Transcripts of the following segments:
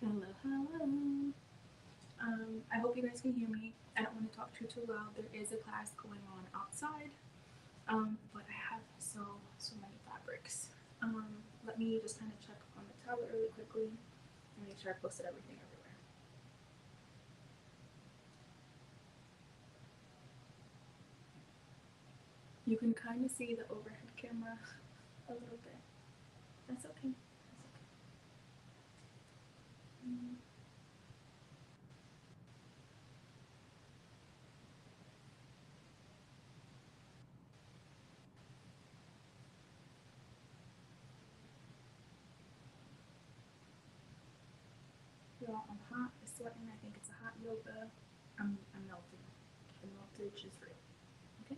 Hello, hello. I hope you guys can hear me. I don't want to talk too loud. There is a class going on outside, but I have so many fabrics. Let me just kind of check on the tablet really quickly and make sure I posted everything everywhere. You can kind of see the overhead camera a little bit. That's okay. That's okay. Y'all, I'm hot. It's sweating. I think it's a hot yoga. I'm melting. The meltage is real. Okay.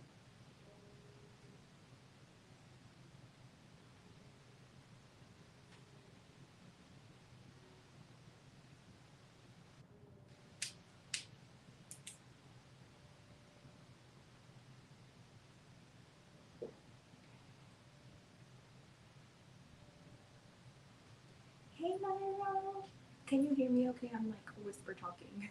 Hey, Myra. Can you hear me okay? I'm like whisper talking.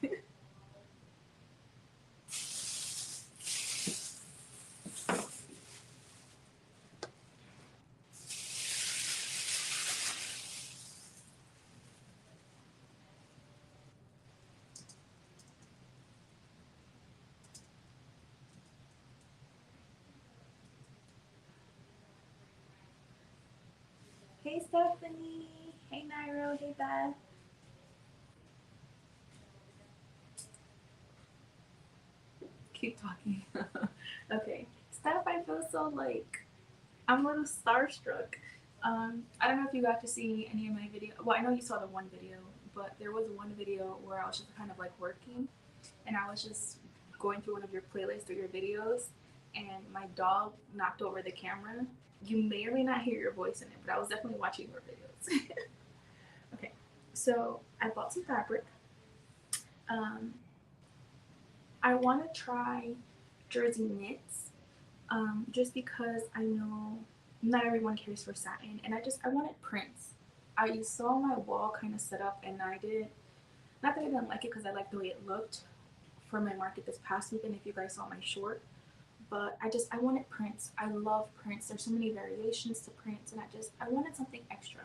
Hey, Stephanie. Hey, Nairo. Hey, Beth. Keep talking. Okay. Steph, I feel so like I'm a little starstruck. I don't know if you got to see any of my video. Well, I know you saw the one video, but there was one video where I was just kind of like working, and I was just going through one of your playlists or your videos, and my dog knocked over the camera. You may or may not hear your voice in it, but I was definitely watching your videos. Okay, so I bought some fabric. Um, I want to try jersey knits, just because I know not everyone cares for satin, and I wanted prints. I saw my wall kind of set up, and I did not that I didn't like it because I liked the way it looked for my market this past weekend. If you guys saw my short, but I wanted prints. I love prints. There's so many variations to prints, and I wanted something extra.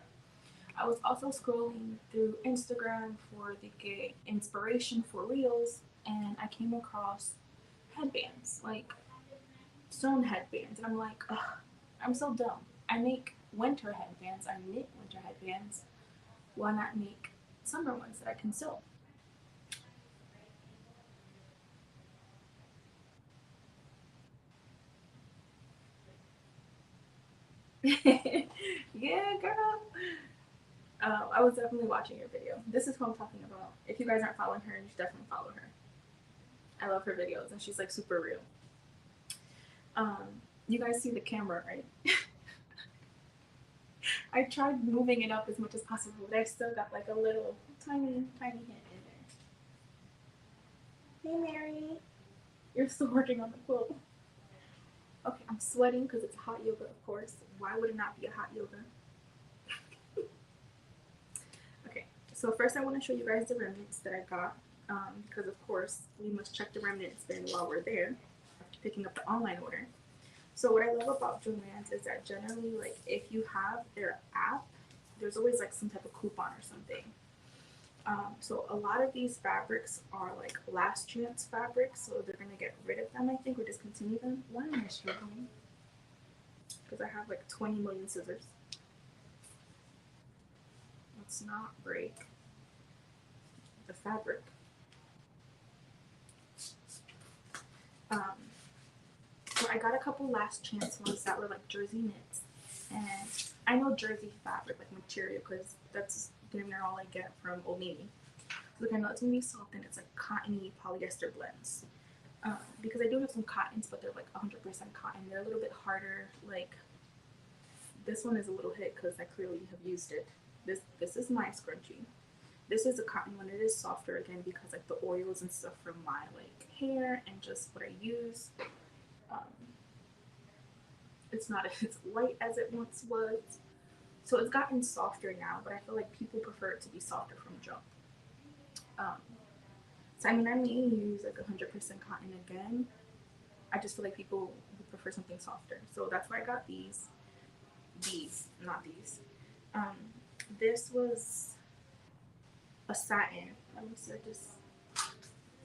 I was also scrolling through Instagram for the get inspiration for reels, and I came across headbands, like sewn headbands, and I'm like, ugh, I'm so dumb. I make winter headbands. I knit winter headbands. Why not make summer ones that I can sew? Yeah, girl. I was definitely watching your video. This is who I'm talking about. If you guys aren't following her, you should definitely follow her. I love her videos, and she's like super real. You guys see the camera, right? I tried moving it up as much as possible, but I still got like a little tiny hint in there. Hey, Mary. You're still working on the quilt. Okay, I'm sweating because it's hot yoga, of course. Why would it not be a hot yoga? Okay, so first I want to show you guys the remnants that I got, because of course we must check the remnants bin while we're there after picking up the online order. So what I love about Joann's is that generally, like, if you have their app, there's always like some type of coupon or something. So a lot of these fabrics are like last chance fabrics, so they're gonna get rid of them, I think, or discontinue them. Why am I struggling? Because I have like 20 million scissors. Let's not break the fabric. Um, so I got a couple last chance ones that were like jersey knits, and I know jersey fabric like material because that's damn near all I get from Old Navy. So like I know it's gonna be soft and it's like cottony polyester blends. Because I do have some cottons, but they're like 100% cotton. They're a little bit harder. Like this one is a little hit because I clearly have used it. This is my scrunchie. This is a cotton one. It is softer again because like the oils and stuff from my like hair and just what I use. Um, it's not as light as it once was. So it's gotten softer now, but I feel like people prefer it to be softer from jump. Um, so I mean, I may use like 100% cotton again. I just feel like people would prefer something softer, so that's why I got these. These, not these. Um, this was a satin. Let me see. I just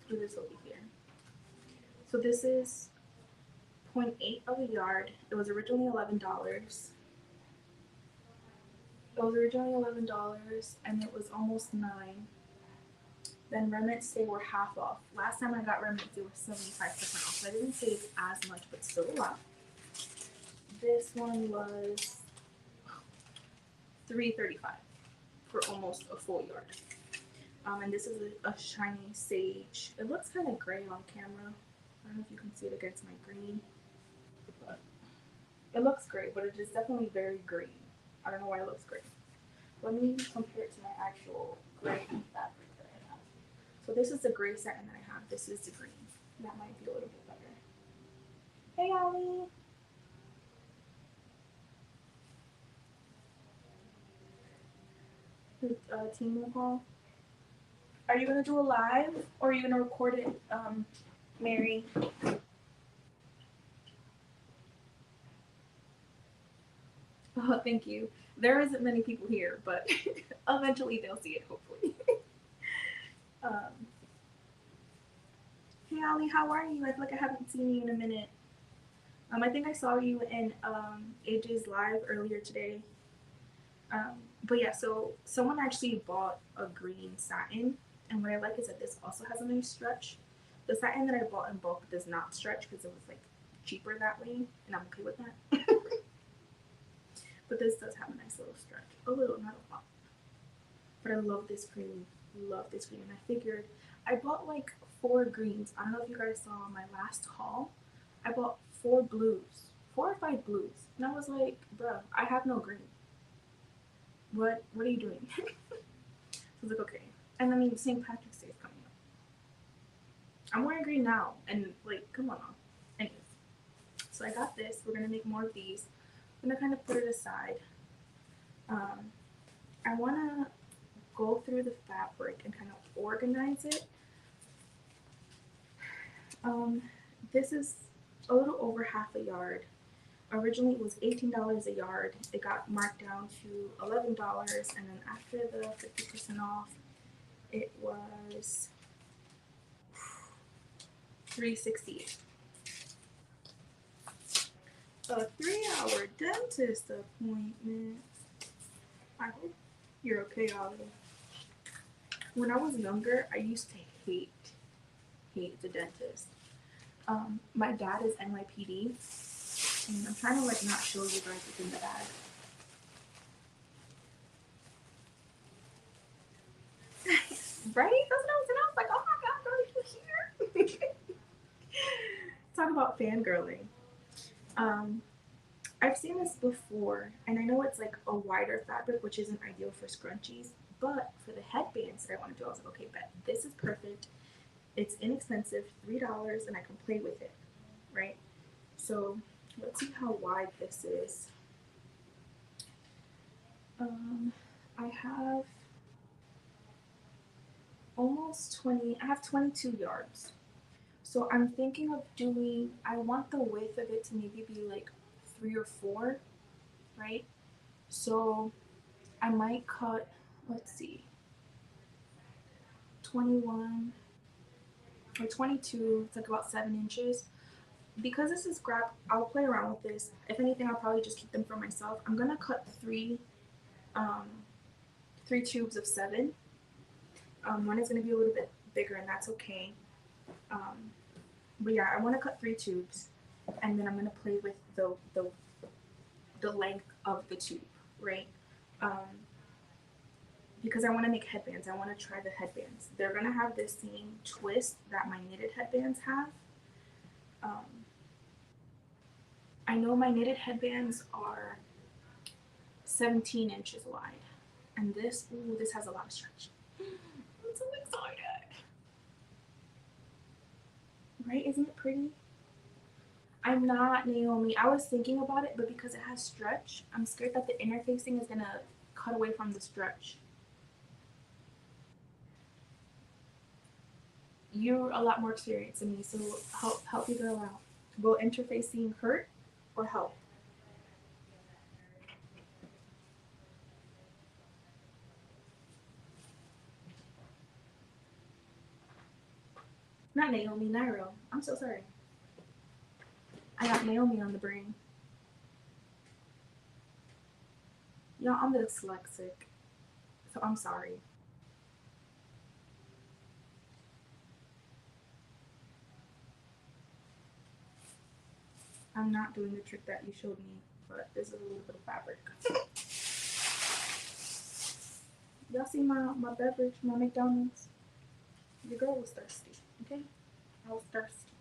do this over here. So this is 0.8 of a yard. It was originally $11. It was originally $11, and it was almost 9. Then remnants they were half off. Last time I got remnants, they were 75% off. So I didn't save as much, but still a lot. This one was $3.35 for almost a full yard. And this is a shiny sage. It looks kind of gray on camera. I don't know if you can see it against my green, but it looks gray, but it is definitely very green. I don't know why it looks gray. Let me compare it to my actual gray fabric that I have. So this is the gray satin that I have. This is the green. That might be a little bit better. Hey, Ollie. Team call. Are you gonna do a live or are you gonna record it, Mary? Oh, thank you. There isn't many people here, but eventually they'll see it, hopefully. um, hey, Ollie, how are you? I feel like I haven't seen you in a minute. I think I saw you in AJ's live earlier today. But yeah, so someone actually bought a green satin, and what I like is that this also has a nice stretch. The satin that I bought in bulk does not stretch because it was like cheaper that way, and I'm okay with that. But this does have a nice little stretch. A little, not a lot. But I love this green. Love this green. And I figured I bought like 4 greens. I don't know if you guys saw my last haul. I bought 4 blues. 4 or 5 blues. And I was like, bruh, I have no green. What are you doing? So I was like, okay. And I mean, St. Patrick's Day is coming up. I'm wearing green now. And like, come on now. Anyways. So I got this. We're going to make more of these. I'm gonna kind of put it aside. I want to go through the fabric and kind of organize it. This is a little over half a yard. Originally it was $18 a yard. It got marked down to $11, and then after the 50% off, it was $3.68. A 3-hour dentist appointment. I hope you're okay, Ollie. When I was younger, I used to hate the dentist. My dad is NYPD, and I'm trying to like not show you guys what's in the bag. Right? That's what I was, and I was like, oh my god, girl, you here? Talk about fangirling. I've seen this before, and I know it's like a wider fabric, which isn't ideal for scrunchies, but for the headbands that I want to do, I was like, okay, bet this is perfect. It's inexpensive, $3, and I can play with it, right? So let's see how wide this is. I have almost 20, I have 22 yards. So I'm thinking of doing, I want the width of it to maybe be like 3 or 4, right? So I might cut, let's see, 21 or 22, it's like about 7 inches. Because this is scrap, I'll play around with this. If anything, I'll probably just keep them for myself. I'm gonna cut 3 tubes of 7. One is gonna be a little bit bigger, and that's okay. But yeah, I want to cut 3 tubes, and then I'm gonna play with the length of the tube, right? Because I want to make headbands. I want to try the headbands. They're gonna have the same twist that my knitted headbands have. I know my knitted headbands are 17 inches wide, and this has a lot of stretch. I'm so excited. Right? Isn't it pretty? I'm not Naomi. I was thinking about it, but because it has stretch, I'm scared that the interfacing is gonna cut away from the stretch. you're a lot more experienced than me, so help your girl out. Will interfacing hurt or help? Not Naomi, Nairo. I'm so sorry. I got Naomi on the brain. Y'all, I'm dyslexic, so I'm sorry. I'm not doing the trick that you showed me, but this is a little bit of fabric. Y'all see my beverage, my McDonald's? Your girl was thirsty, okay? I was thirsty.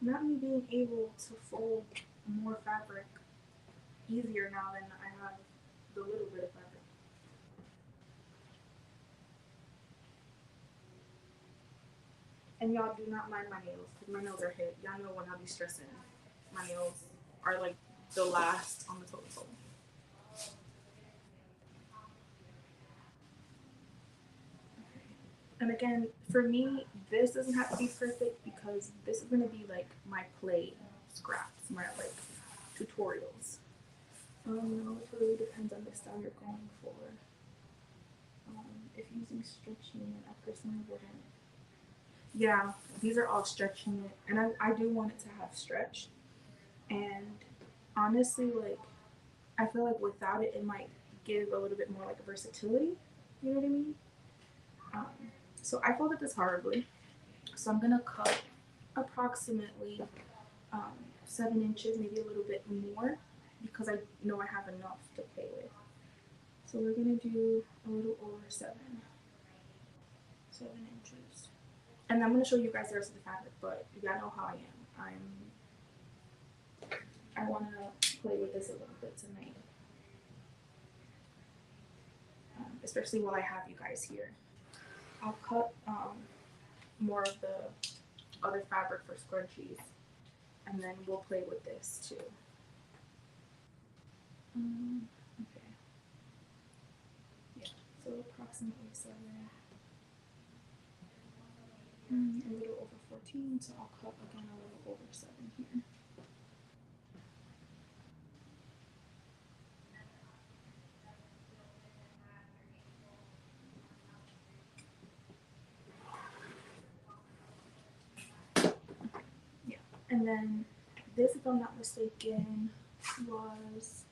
Not me being able to fold more fabric easier now than I have the little bit of fabric. And y'all do not mind my nails, because my nails are hit. Y'all know when I be stressing, my nails are like the last on the totem pole. And again, for me, this doesn't have to be perfect because this is gonna be like my play scraps, my like tutorials. No, it really depends on the style you're going for. If using stretching it, I personally wouldn't. Yeah, these are all stretching it, and I do want it to have stretch. And honestly, like I feel like without it, it might give a little bit more like versatility. You know what I mean? Um, so I folded this horribly. So I'm gonna cut approximately 7 inches, maybe a little bit more, because I know I have enough to play with. So we're gonna do a little over 7 inches. And I'm gonna show you guys the rest of the fabric, but y'all know how I am. I wanna play with this a little bit tonight, especially while I have you guys here. I'll cut more of the other fabric for scrunchies, and then we'll play with this too. Okay. Yeah, so approximately 7. A little over 14, so I'll cut again a little over 7 here. Yeah, and then this, if I'm not mistaken, was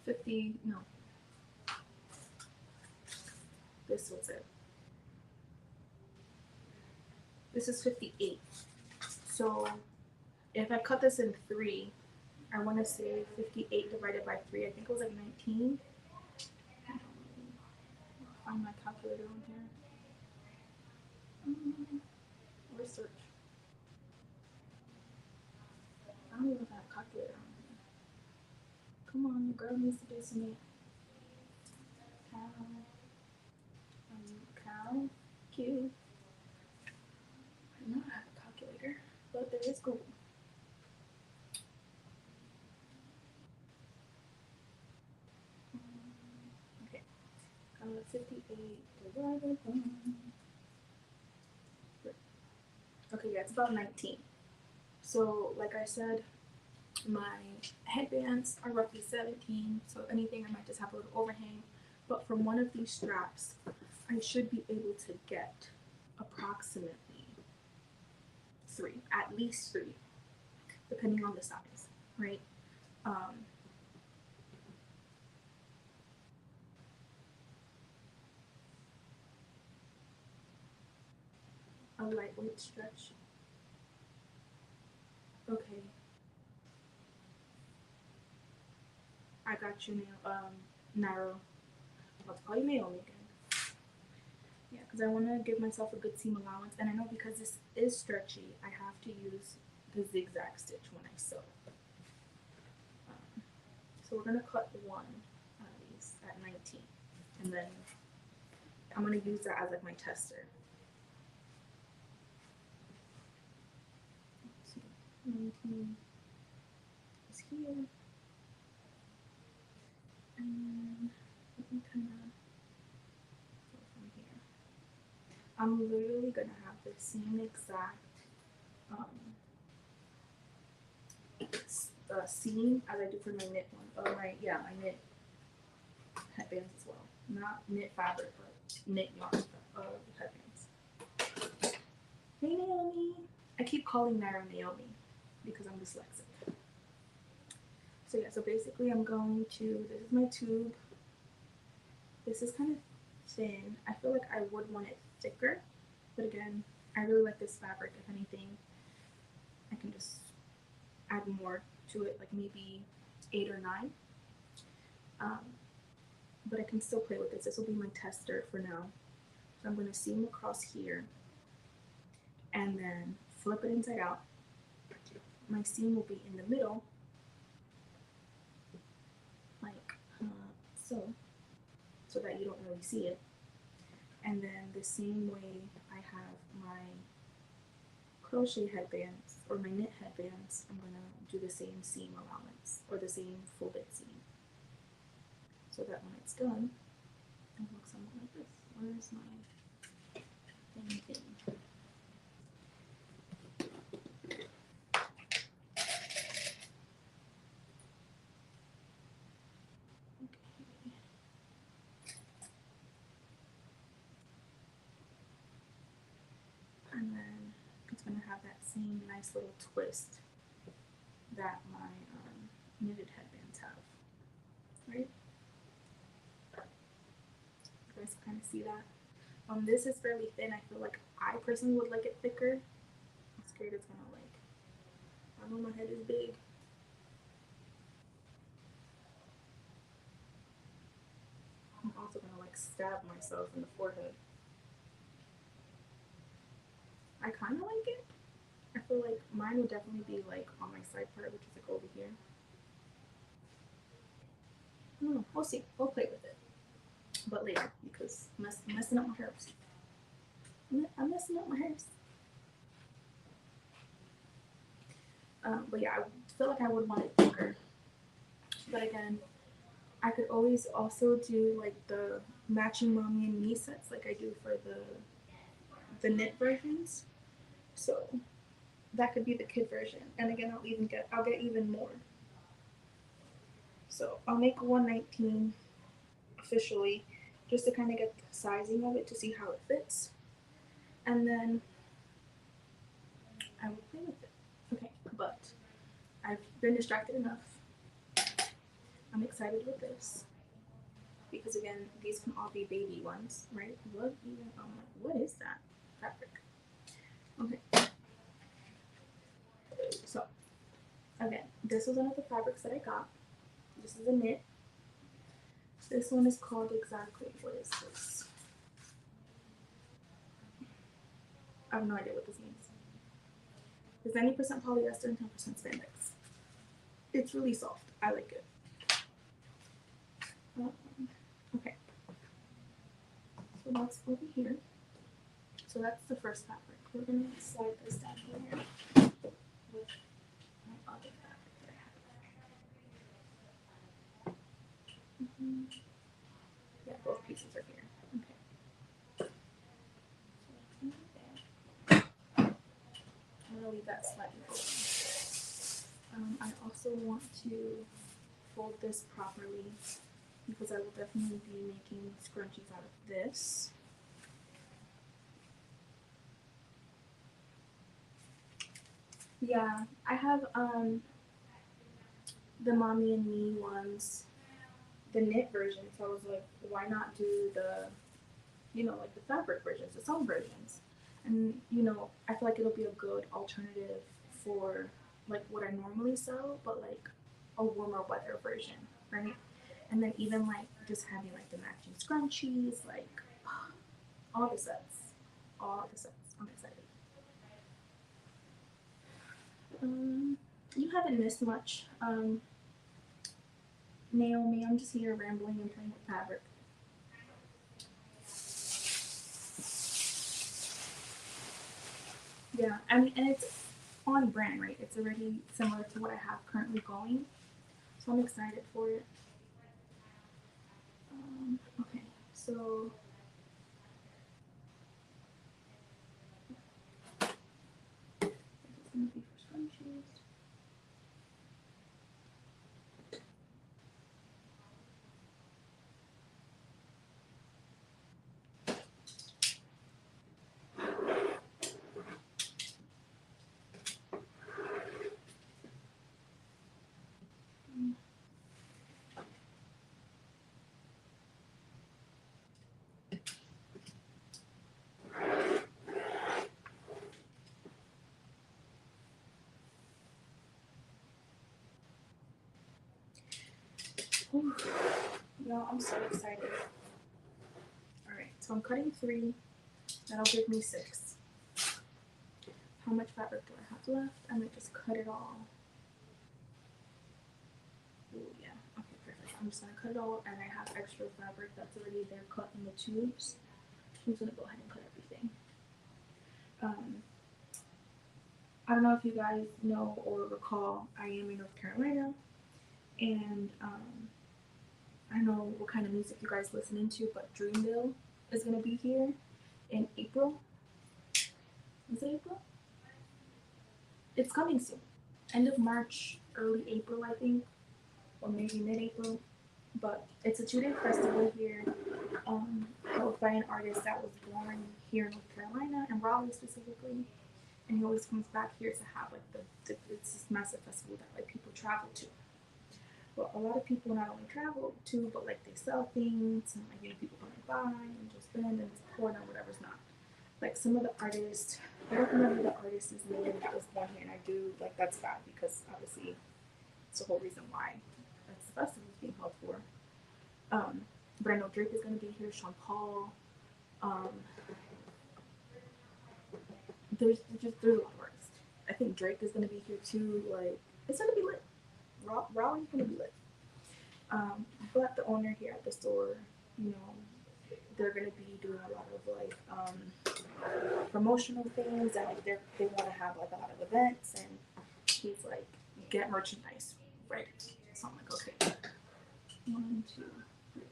50, no, this was it. This is 58. So if I cut this in 3, I want to say 58 divided by 3, I think it was like 19. I'll find my calculator on here. Research. I don't even have a calculator on here. Come on, your girl needs to do some math. Cow, Q. I do not have a calculator, but there is Google. Okay, 58 divided by. Okay, yeah, it's about 19. So, like I said, my headbands are roughly 17, so if anything, I might just have a little overhang. But from one of these straps, I should be able to get approximately 3, at least 3, depending on the size, right? A lightweight stretch. Okay. I got you, Nairo. I'll call you Naomi again. Yeah, because I want to give myself a good seam allowance, and I know because this is stretchy, I have to use the zigzag stitch when I sew. So we're gonna cut one of these at 19, and then I'm gonna use that as like my tester. 19. here. And then let me kind of go from here. I'm literally gonna have the same exact seam as I do for my knit one. Oh my, yeah, my knit headbands as well. Not knit fabric, but knit yarn headbands. Hey Naomi! I keep calling Naira Naomi because I'm dyslexic. So yeah, so basically I'm going to, this is my tube. This is kind of thin. I feel like I would want it thicker, but again, I really like this fabric. If anything, I can just add more to it, like maybe 8 or 9. But I can still play with this. This will be my tester for now. So I'm going to seam across here and then flip it inside out. My seam will be in the middle, like so that you don't really see it. And then the same way I have my crochet headbands or my knit headbands, I'm going to do the same seam allowance or the same folded seam, so that when it's done, it looks something like this. Where's my thing? And then it's going to have that same nice little twist that my knitted headbands have, right? You guys kind of see that? This is fairly thin. I feel like I personally would like it thicker. I'm scared it's going to like, I know my head is big. I'm also going to like stab myself in the forehead. I kind of like it. I feel like mine would definitely be like on my side part, which is like over here. I don't know. We'll see. We'll play with it, but later because I'm messing up my hairs. I'm messing up my hairs. But yeah, I feel like I would want it thicker. But again, I could always also do like the matching mommy and me sets, like I do for the knit versions. So that could be the kid version, and again, I'll get even more. So I'll make 119 officially, just to kind of get the sizing of it to see how it fits, and then I will play with it. Okay, but I've been distracted enough. I'm excited with this because again, these can all be baby ones, right? What is that fabric? Okay. So again, this was one of the fabrics that I got. This is a knit. This one is called exactly, what is this? I have no idea what this means. It's 90% polyester and 10% spandex. It's really soft. I like it. Okay. So that's over here. So that's the first fabric. We're going to slide this down here with my other fabric that I have. Yeah, both pieces are here. Okay. So I'm going to leave that slightly open. I also want to fold this properly because I will definitely be making scrunchies out of this. Yeah, I have the mommy and me ones, the knit version, so I was like, why not do the, like the fabric versions, the sewn versions? And, I feel like it'll be a good alternative for like what I normally sew, but like a warmer weather version, right? And then even like just having like the matching scrunchies, like all the sets. I'm excited. You haven't missed much. Naomi, I'm just here rambling and playing with fabric. Yeah, I mean, and it's on brand, right? It's already similar to what I have currently going. So I'm excited for it. Okay, so this is gonna be for scrunchies. Y'all, I'm so excited. Alright, so I'm cutting 3. That'll give me 6. How much fabric do I have left? I might just cut it all. Oh yeah, okay, perfect. I'm just gonna cut it all, and I have extra fabric that's already there cut in the tubes. I'm just gonna go ahead and cut everything. I don't know if you guys know or recall, I am in North Carolina, and I don't know what kind of music you guys listen into, but Dreamville is gonna be here in April. Is it April? It's coming soon. End of March, early April, I think, or maybe mid-April. But it's a 2-day festival here, held by an artist that was born here in North Carolina, and Raleigh specifically. And he always comes back here to have like it's this massive festival that like people travel to. Well, a lot of people not only travel to, but like they sell things, and like people come and buy and just spend and support and whatever's not. Like some of the artists, I don't remember the artist's name that was born here, and I do like that's bad because obviously it's the whole reason why that's the festival is being held for. But I know Drake is gonna be here, Sean Paul. There's a lot of artists. I think Drake is gonna be here too. Like it's gonna be lit. Raleigh's gonna be lit. But the owner here at the store, they're gonna be doing a lot of like promotional things, and like they want to have like a lot of events, and he's like get merchandise, right? So I'm like, okay, 1, 2, 3.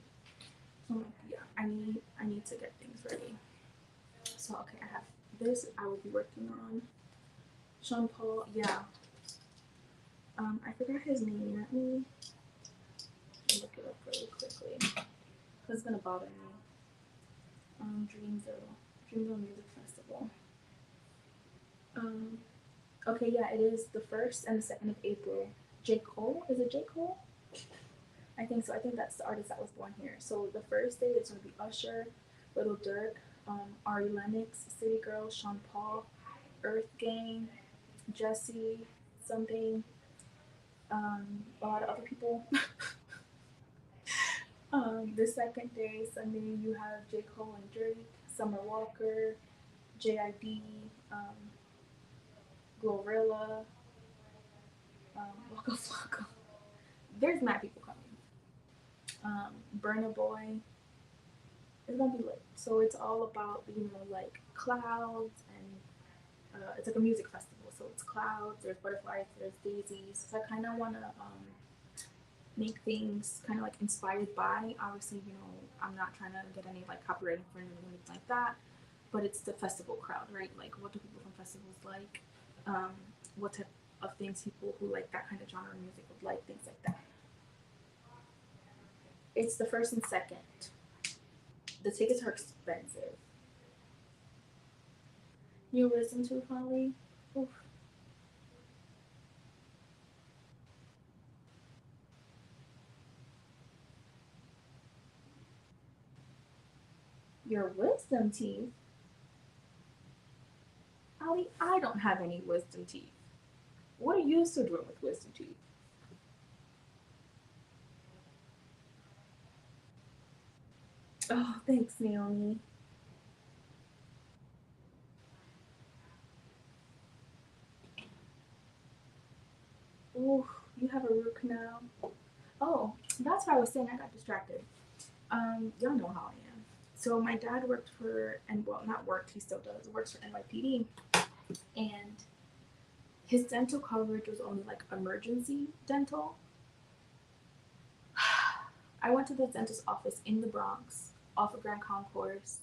So I'm like, yeah, I need to get things ready. So okay, I have this. I will be working on Sean Paul. Yeah. I forgot his name. Let me look it up really quickly because it's gonna bother me. Dreamville Music Festival. Okay, yeah, it is the 1st and the 2nd of April. J. Cole? Is it J. Cole? I think so. I think that's the artist that was born here. So the first day it's gonna be Usher, Little Dirk, Ari Lennox, City Girls, Sean Paul, Earth Gang, Jesse, something, a lot of other people. The second day, Sunday, you have J. Cole and Drake, Summer Walker, JID, Glorilla, Waka Flocka. There's mad people coming. Burna Boy. It's gonna be lit. So it's all about like clouds, and it's like a music festival. So it's clouds. There's butterflies. There's daisies. So I kind of wanna make things kind of like inspired by. Obviously, I'm not trying to get any like copyright infringement or anything like that. But it's the festival crowd, right? Like, what do people from festivals like? What type of things people who like that kind of genre of music would like, things like that. It's the 1st and 2nd. The tickets are expensive. You listen to Holly? Oof. Your wisdom teeth? Holly, I don't have any wisdom teeth. What are you still doing with wisdom teeth? Oh, thanks, Naomi. Ooh, you have a root canal. Oh, that's what I was saying. I got distracted. Y'all know how I am. So my dad worked for, and well, not worked, he still does, works for NYPD, and his dental coverage was only like emergency dental. I went to the dentist office in the Bronx, off of Grand Concourse.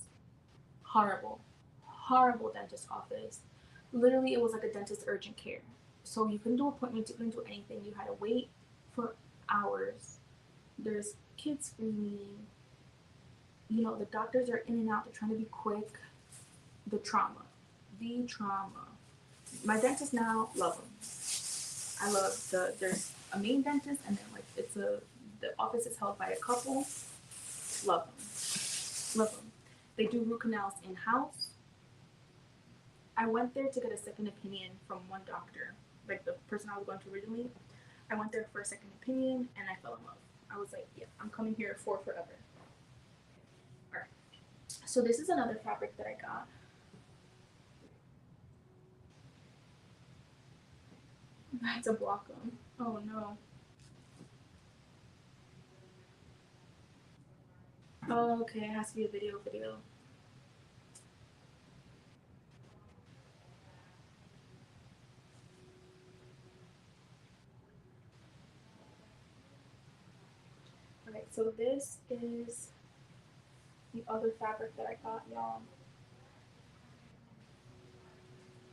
Horrible, horrible dentist office. Literally, it was like a dentist urgent care. So you couldn't do appointments, you couldn't do anything. You had to wait for hours. There's kids screaming. You know, the doctors are in and out. They're trying to be quick. The trauma. The trauma. My dentist now, love him. I love there's a main dentist and then like the office is held by a couple. Love them. Love them. They do root canals in-house. I went there to get a second opinion from one doctor, like the person I was going to originally. I went there for a second opinion and I fell in love. I was like, yeah, I'm coming here for forever. All right. So this is another fabric that I got. I had to block them. Oh no. Oh, okay, it has to be a video. Alright, so this is the other fabric that I got, y'all.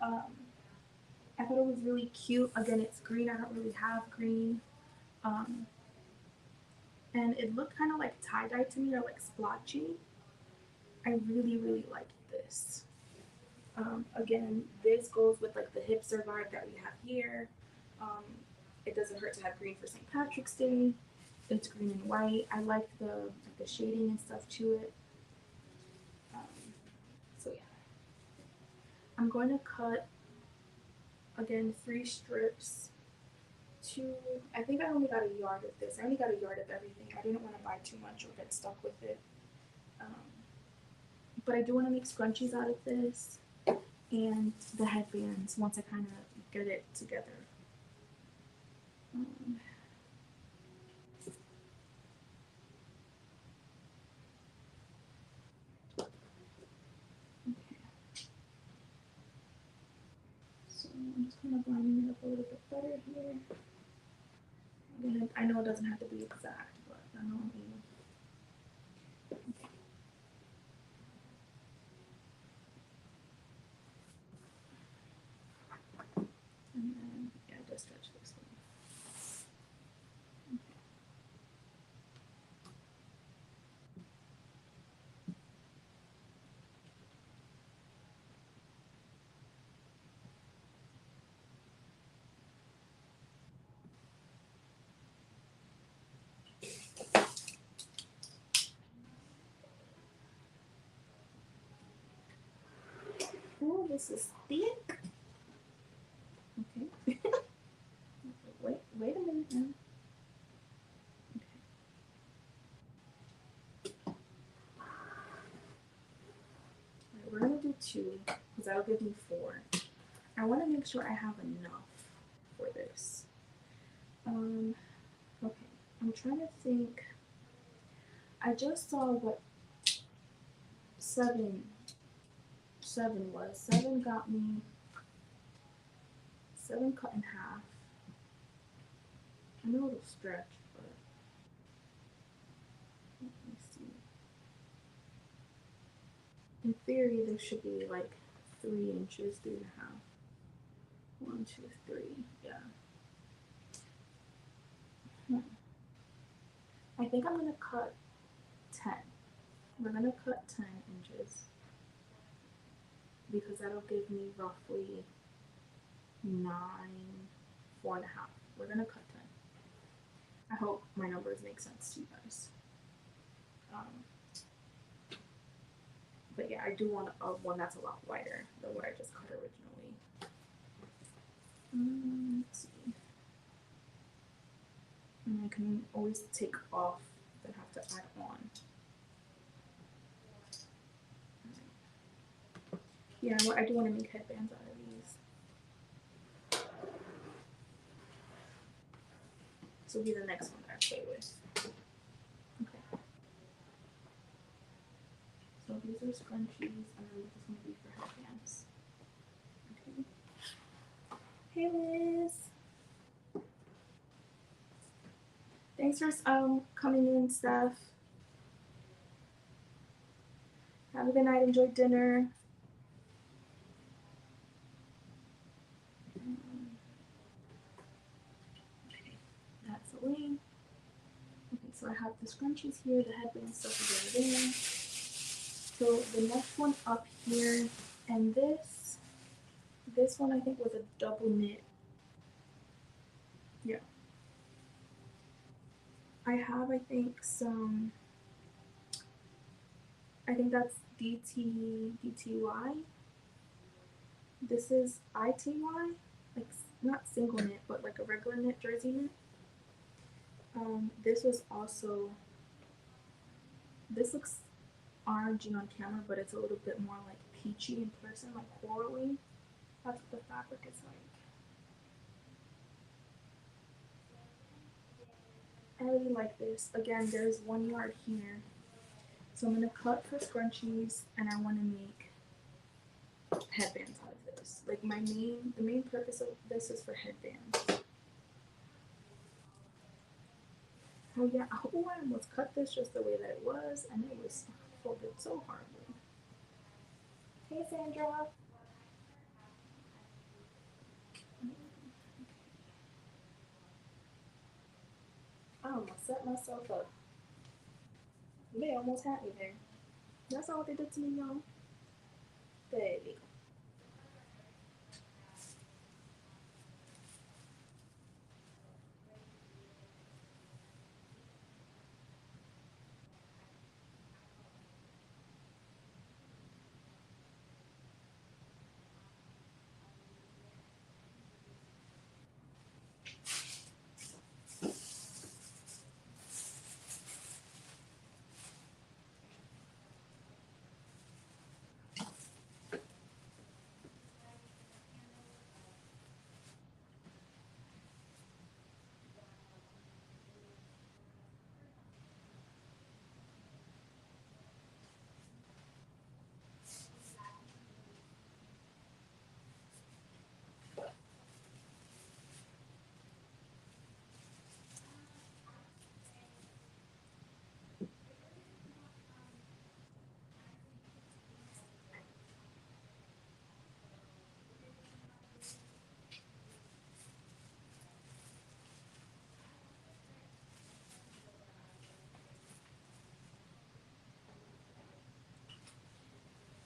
Um, I thought it was really cute. Again, it's green. I don't really have green. Um, and it looked kind of like tie-dye to me or like splotchy. I really, really liked this. Again, this goes with like the hipster vibe that we have here. Um, it doesn't hurt to have green for St. Patrick's Day. It's green and white. I like the shading and stuff to it. So yeah, I'm going to cut again 3 strips. I think I only got a yard of this. I only got a yard of everything. I didn't want to buy too much or get stuck with it. But I do want to make scrunchies out of this and the headbands once I kind of get it together. Okay. So I'm just kind of lining it up a little bit better here. Again, I know it doesn't have to be exact, but I know I'm aiming. And then, yeah, just stretch this one. Oh, this is thick. Okay. wait a minute now. Right, we're gonna do 2 because that'll give me 4. I want to make sure I have enough for this. Okay, I'm trying to think. I just saw what 7 was. 7 got me 7 cut in half. I know it'll stretch, but let me see. In theory, this should be like 3 inches, 3.5. 1, 2, 3. Yeah. I think I'm gonna cut 10. We're gonna cut 10 inches because that'll give me roughly 9, 4.5. We're gonna cut 10. I hope my numbers make sense to you guys. But yeah, I do want one that's a lot wider than what I just cut originally. Let's see. And I can always take off and have to add on. Yeah, I do want to make headbands out of these. This will be the next one that I play with. Okay. So these are scrunchies, and then this is going to be for headbands. Okay. Hey Liz. Thanks for coming in, Steph. Have a good night. Enjoy dinner. Okay, that's away. Okay, so I have the scrunchies here, the headband stuff is over there. So the next one up here, and this one I think was a double knit. Yeah. I have, I think, some, I think that's DTY. This is ITY, like not single knit, but like a regular knit, jersey knit. This was also, this looks orangey on camera, but it's a little bit more like peachy in person, like corally. That's what the fabric is like. I really like this. Again, there's 1 yard here. So I'm gonna cut for scrunchies, and I wanna make headbands out of this. Like the main purpose of this is for headbands. Oh yeah, oh, I almost cut this just the way that it was, and it was folded so horribly. Hey Sandra. I almost set myself up. They almost had me there. That's not what they did to me, y'all. Baby.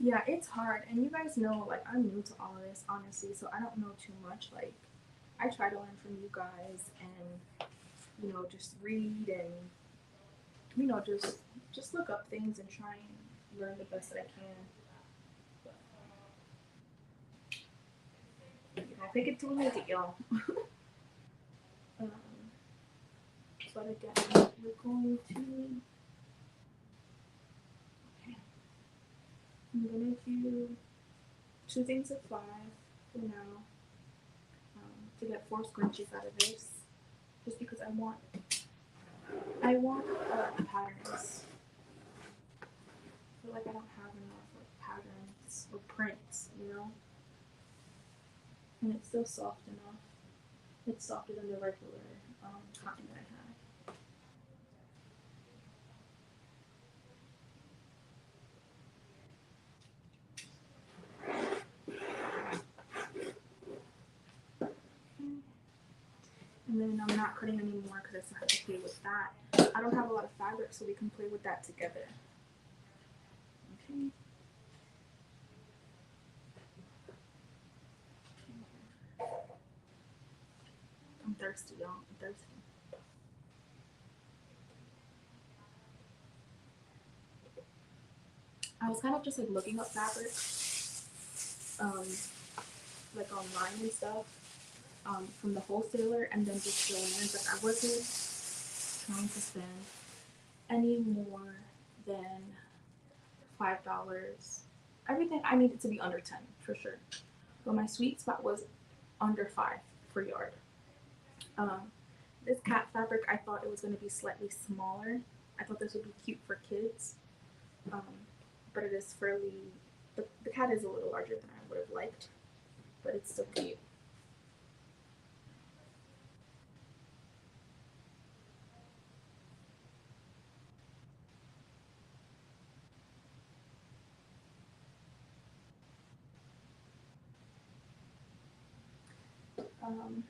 Yeah, it's hard, and you guys know, like, I'm new to all of this, honestly, so I don't know too much. Like, I try to learn from you guys, and just read and just look up things and try and learn the best that I can. But, take it to a minute, y'all. um, but again, we're going to. Okay, I'm gonna do 2 things of 5 for now. To get 4 scrunchies out of this, just because I want patterns. I feel like I don't have enough like patterns or prints, and it's still soft enough. It's softer than the regular cotton that I had. And then I'm not cutting anymore because I still have to play with that. I don't have a lot of fabric, so we can play with that together. Okay. I'm thirsty, y'all. I'm thirsty. I was kind of just like looking up fabric, like online and stuff, from the wholesaler, and then just showing it. But I wasn't trying to spend any more than $5. Everything I needed to be under 10 for sure. But my sweet spot was under 5 per yard. This cat fabric, I thought it was going to be slightly smaller. I thought this would be cute for kids, but it is fairly. The cat is a little larger than I would have liked, but it's still cute. Um,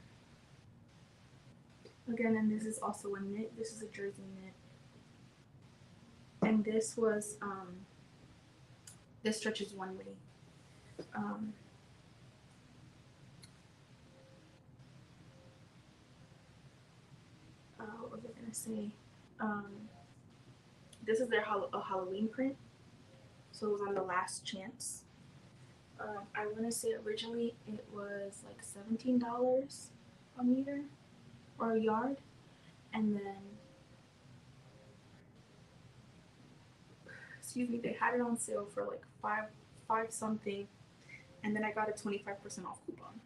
Again, and this is also a knit. This is a jersey knit. And this stretches one way. Um, what was I gonna say? Um, this is their a Halloween print, so it was on the last chance. I want to say originally it was like $17 a meter or a yard, and then excuse me, they had it on sale for like five something, and then I got a 25% off coupon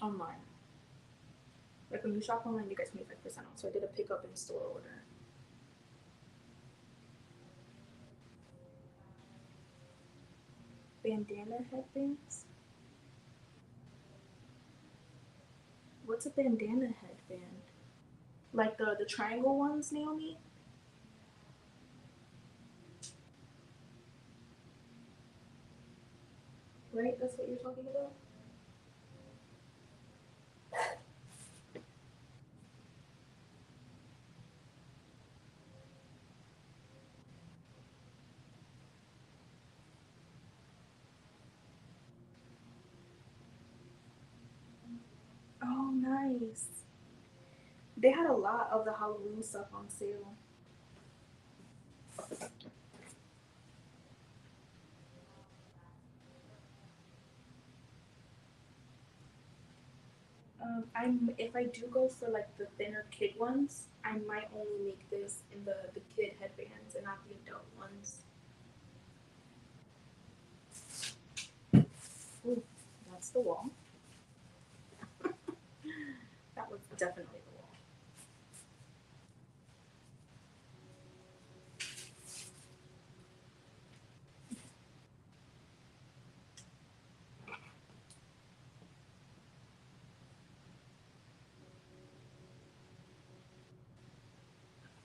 online. Like when you shop online, you get 25% off. So I did a pickup in store order. Bandana headbands. What's a bandana headband? Like the triangle ones, Naomi? Right? That's what you're talking about? Oh, nice. They had a lot of the Halloween stuff on sale. If I do go for like the thinner kid ones, I might only make this in the kid headbands and not the adult ones. Ooh, that's the wall. That was definitely the wall.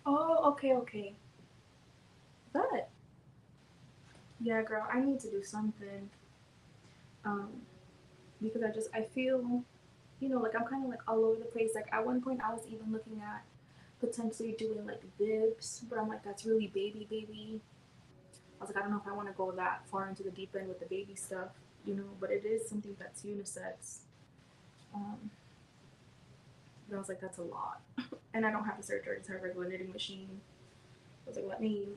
Oh, okay, okay. But yeah, girl, I need to do something. Um, because I feel, like I'm kind of like all over the place. Like at one point, I was even looking at potentially doing like bibs, but I'm like that's really baby. I was like, I don't know if I want to go that far into the deep end with the baby stuff, but it is something that's unisex. Um, but I was like, that's a lot, and I don't have a serger; I just have a regular knitting machine. I was like, let me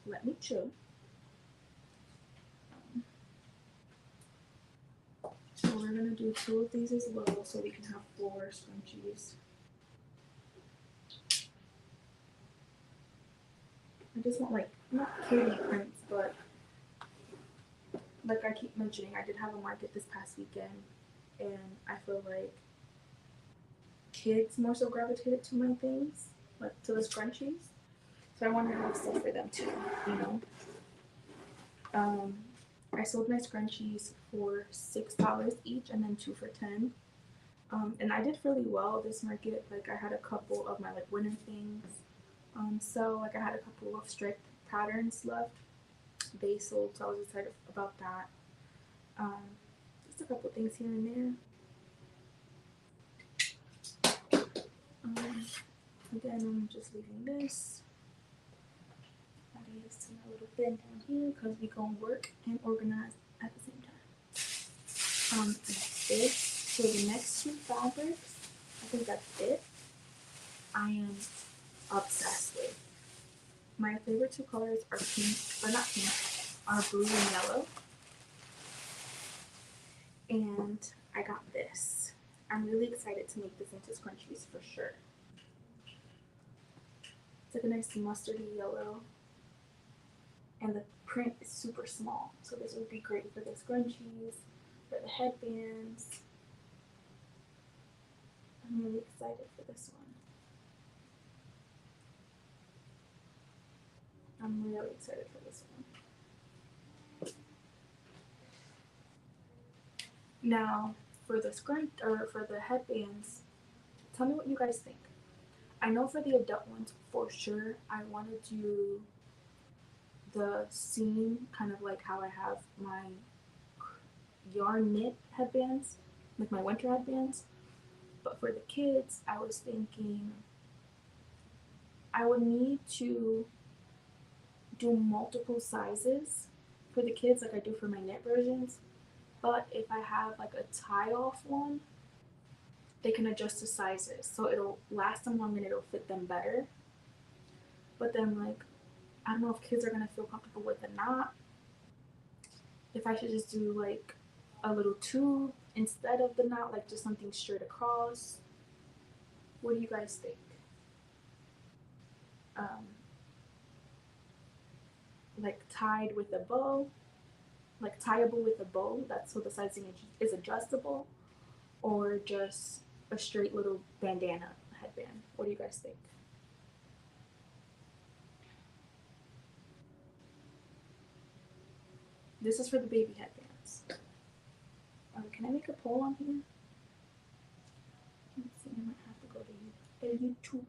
let me chill. So we're gonna do 2 of these as well, so we can have 4 scrunchies. I just want like not kitty prints, but like I keep mentioning, I did have a market this past weekend, and I feel like kids more so gravitated to my things, like to the scrunchies. So I wanted to have stuff for them too, you know. Um, I sold my scrunchies for $6 each, and then 2 for 10. And I did really well this market. Like I had a couple of my like winter things. So like I had a couple of striped patterns left. They sold, so I was excited about that. Um, just a couple things here and there. Again, I'm just leaving this. That is my little bin down here because we gonna work and organize at the same time. This for the next 2 fabrics, I think that's it. I am obsessed with. My favorite 2 colors are pink, or not pink, are blue and yellow. And I got this. I'm really excited to make this into scrunchies for sure. It's like a nice mustardy yellow. And the print is super small. So this would be great for the scrunchies, for the headbands. I'm really excited for this one. I'm really excited for this one. Now, for the for the headbands, tell me what you guys think. I know for the adult ones, for sure, I want to do the seam, kind of like how I have my yarn knit headbands. like my winter headbands. But for the kids, I was thinking I would need to do multiple sizes for the kids like I do for my knit versions. But if I have like a tie off one, they can adjust the sizes. So it'll last them longer and it'll fit them better. But then like I don't know if kids are gonna feel comfortable with the knot. If I should just do like a little tube instead of the knot, like just something straight across. What do you guys think? Um, like tied with a bow, like tieable with a bow. That's so the sizing is adjustable, or just a straight little bandana headband. What do you guys think? This is for the baby headbands. Can I make a poll on here? Let's see, I might have to go to YouTube.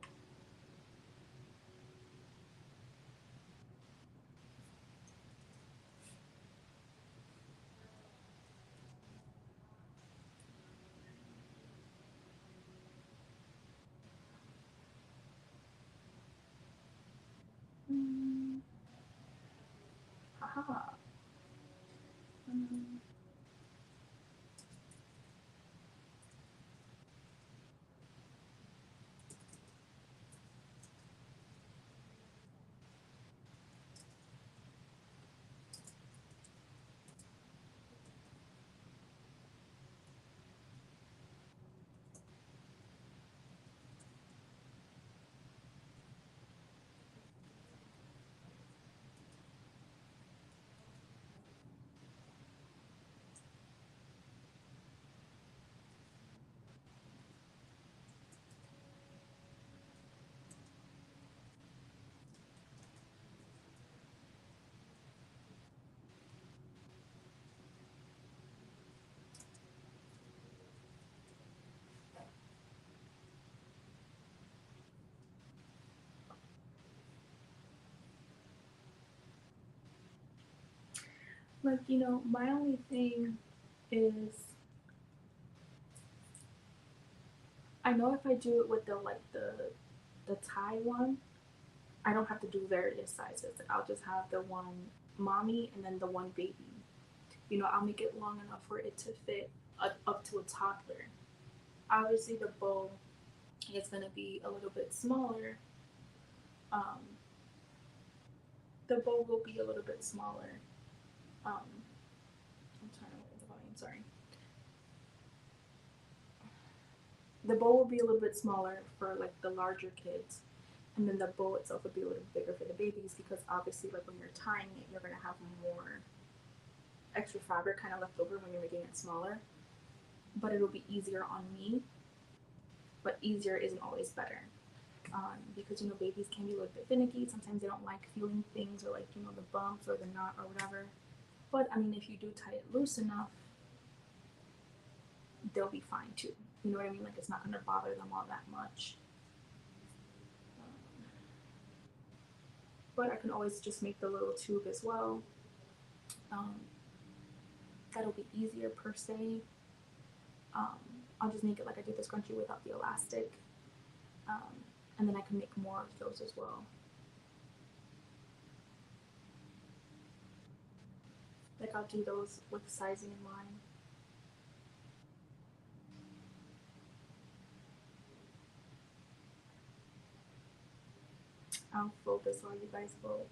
Mm, haha. Um, like my only thing is I know if I do it with the tie one, I don't have to do various sizes. Like I'll just have the one mommy and then the one baby. I'll make it long enough for it to fit up to a toddler. Obviously, the bow is going to be a little bit smaller. Um, the bow will be a little bit smaller. Um, I'm trying to lower the volume. Sorry. The bow will be a little bit smaller for like the larger kids, and then the bow itself would be a little bigger for the babies because obviously, like when you're tying it, you're gonna have more extra fabric kind of left over when you're making it smaller. But it'll be easier on me. But easier isn't always better. Because babies can be a little bit finicky. Sometimes they don't like feeling things or like the bumps or the knot or whatever. But I mean, if you do tie it loose enough, they'll be fine too. You know what I mean? Like it's not gonna bother them all that much. But I can always just make the little tube as well. Um, that'll be easier per se. Um, I'll just make it like I did the scrunchie without the elastic. Um, and then I can make more of those as well. Like I'll do those with sizing in mind. I'll focus while you guys vote.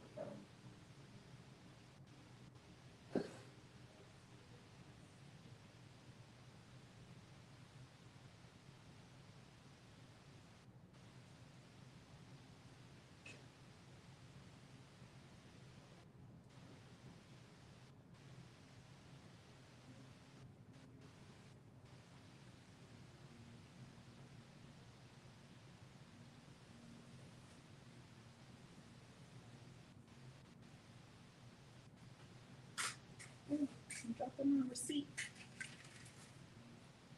I'm dropping my receipt.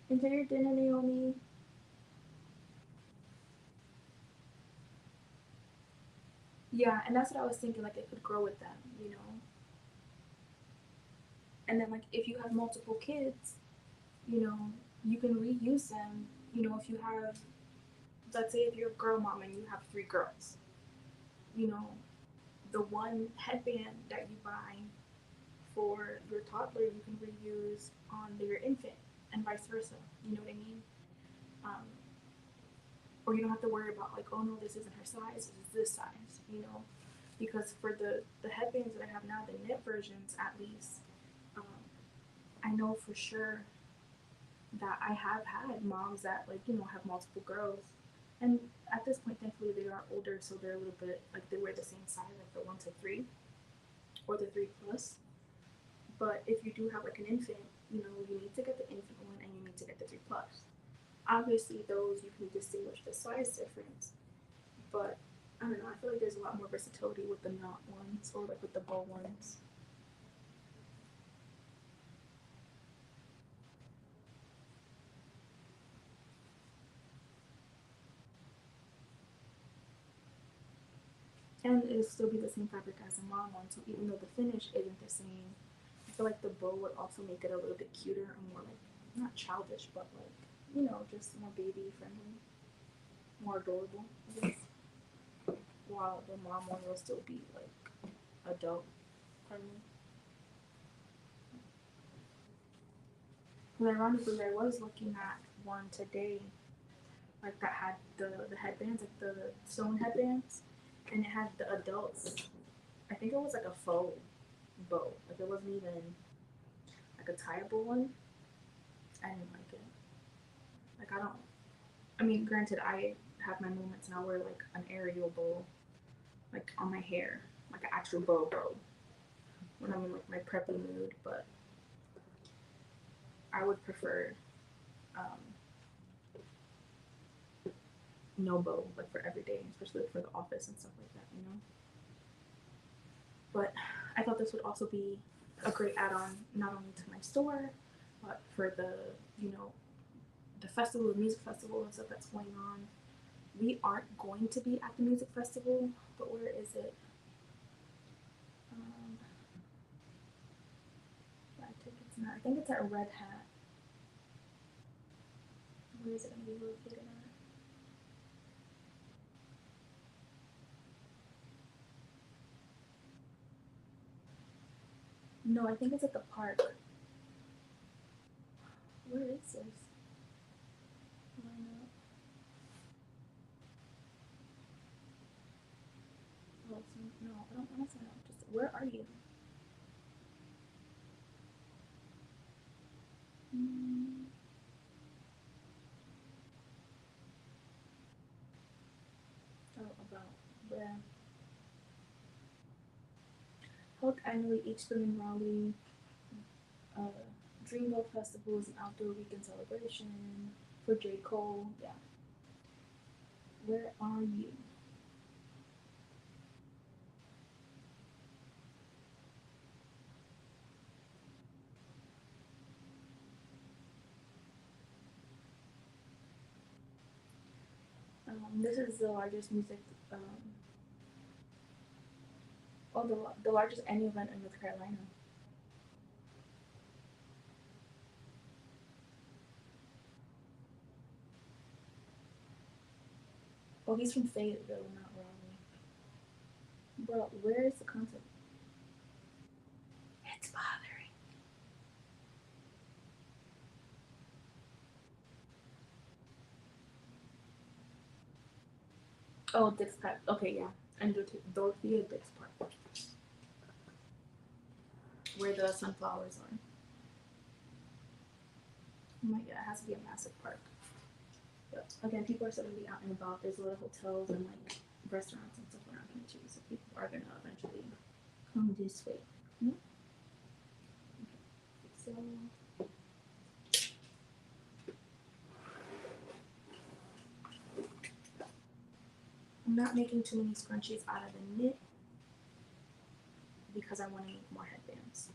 Enjoy your dinner, Naomi. Yeah, and that's what I was thinking. Like it could grow with them. And then like if you have multiple kids, you know, you can reuse them. You know, if you have, let's say if you're a girl mom and you have three girls, you know, the one headband that you buy for your toddler, you can reuse on your infant, and vice versa. You know what I mean? Um, or you don't have to worry about like, oh no, this isn't her size, it's this size. You know, because for the headbands that I have now, the knit versions at least, um, I know for sure that I have had moms that like have multiple girls, and at this point, thankfully, they are older, so they're a little bit like they wear the same size, like the 1 to 3 or the 3 plus. But if you do have like an infant, you need to get the infant one and you need to get the 3 plus. Obviously, those you can distinguish the size difference, but I don't know. I feel like there's a lot more versatility with the knot ones or like with the bow ones. And it'll still be the same fabric as a mom one, so even though the finish isn't the same, I feel like the bow would also make it a little bit cuter and more like, not childish, but like, just more baby friendly, more adorable, I guess. While the mom one will still be like adult friendly. But ironically, I was looking at one today, like that had the headbands, like the sewn headbands, and it had the adults. I think it was like a faux bow, like it wasn't even like a tieable one. I didn't like it. Like I don't. I mean, granted, I have my moments and I'll wear like an aerial bow, like on my hair, like an actual bow when I'm in like my preppy mood. But I would prefer um, no bow, like for every day, especially for the office and stuff like that. But I thought this would also be a great add-on, not only to my store, but for the festival, the music festival and stuff that's going on. We aren't going to be at the music festival, but where is it? Um, buy tickets now. I think it's at Red Hat. Where is it going to be located at? No, I think it's at the park. Where is this? Line up. Oh, no, I don't want to sign up. Just where are you? Mm, oh, about where? Held annually each spring in Raleigh. Uh, Dreamville Festival is an outdoor weekend celebration for J. Cole. Yeah. Where are you? This is the largest music, oh, the largest annual event in North Carolina. Oh, he's from Fayetteville, not Raleigh. Bro, where is the concert? It's bothering. Oh, Dix Park. Okay, yeah. And Dorothea Dix Park, where the sunflowers are. Oh my god, it has to be a massive park. But again, people are still gonna be out and about. There's a lot of hotels and like restaurants and stuff around here too, so people are gonna eventually come this way. Hmm? So I'm not making too many scrunchies out of the knit because I want to make more headbands.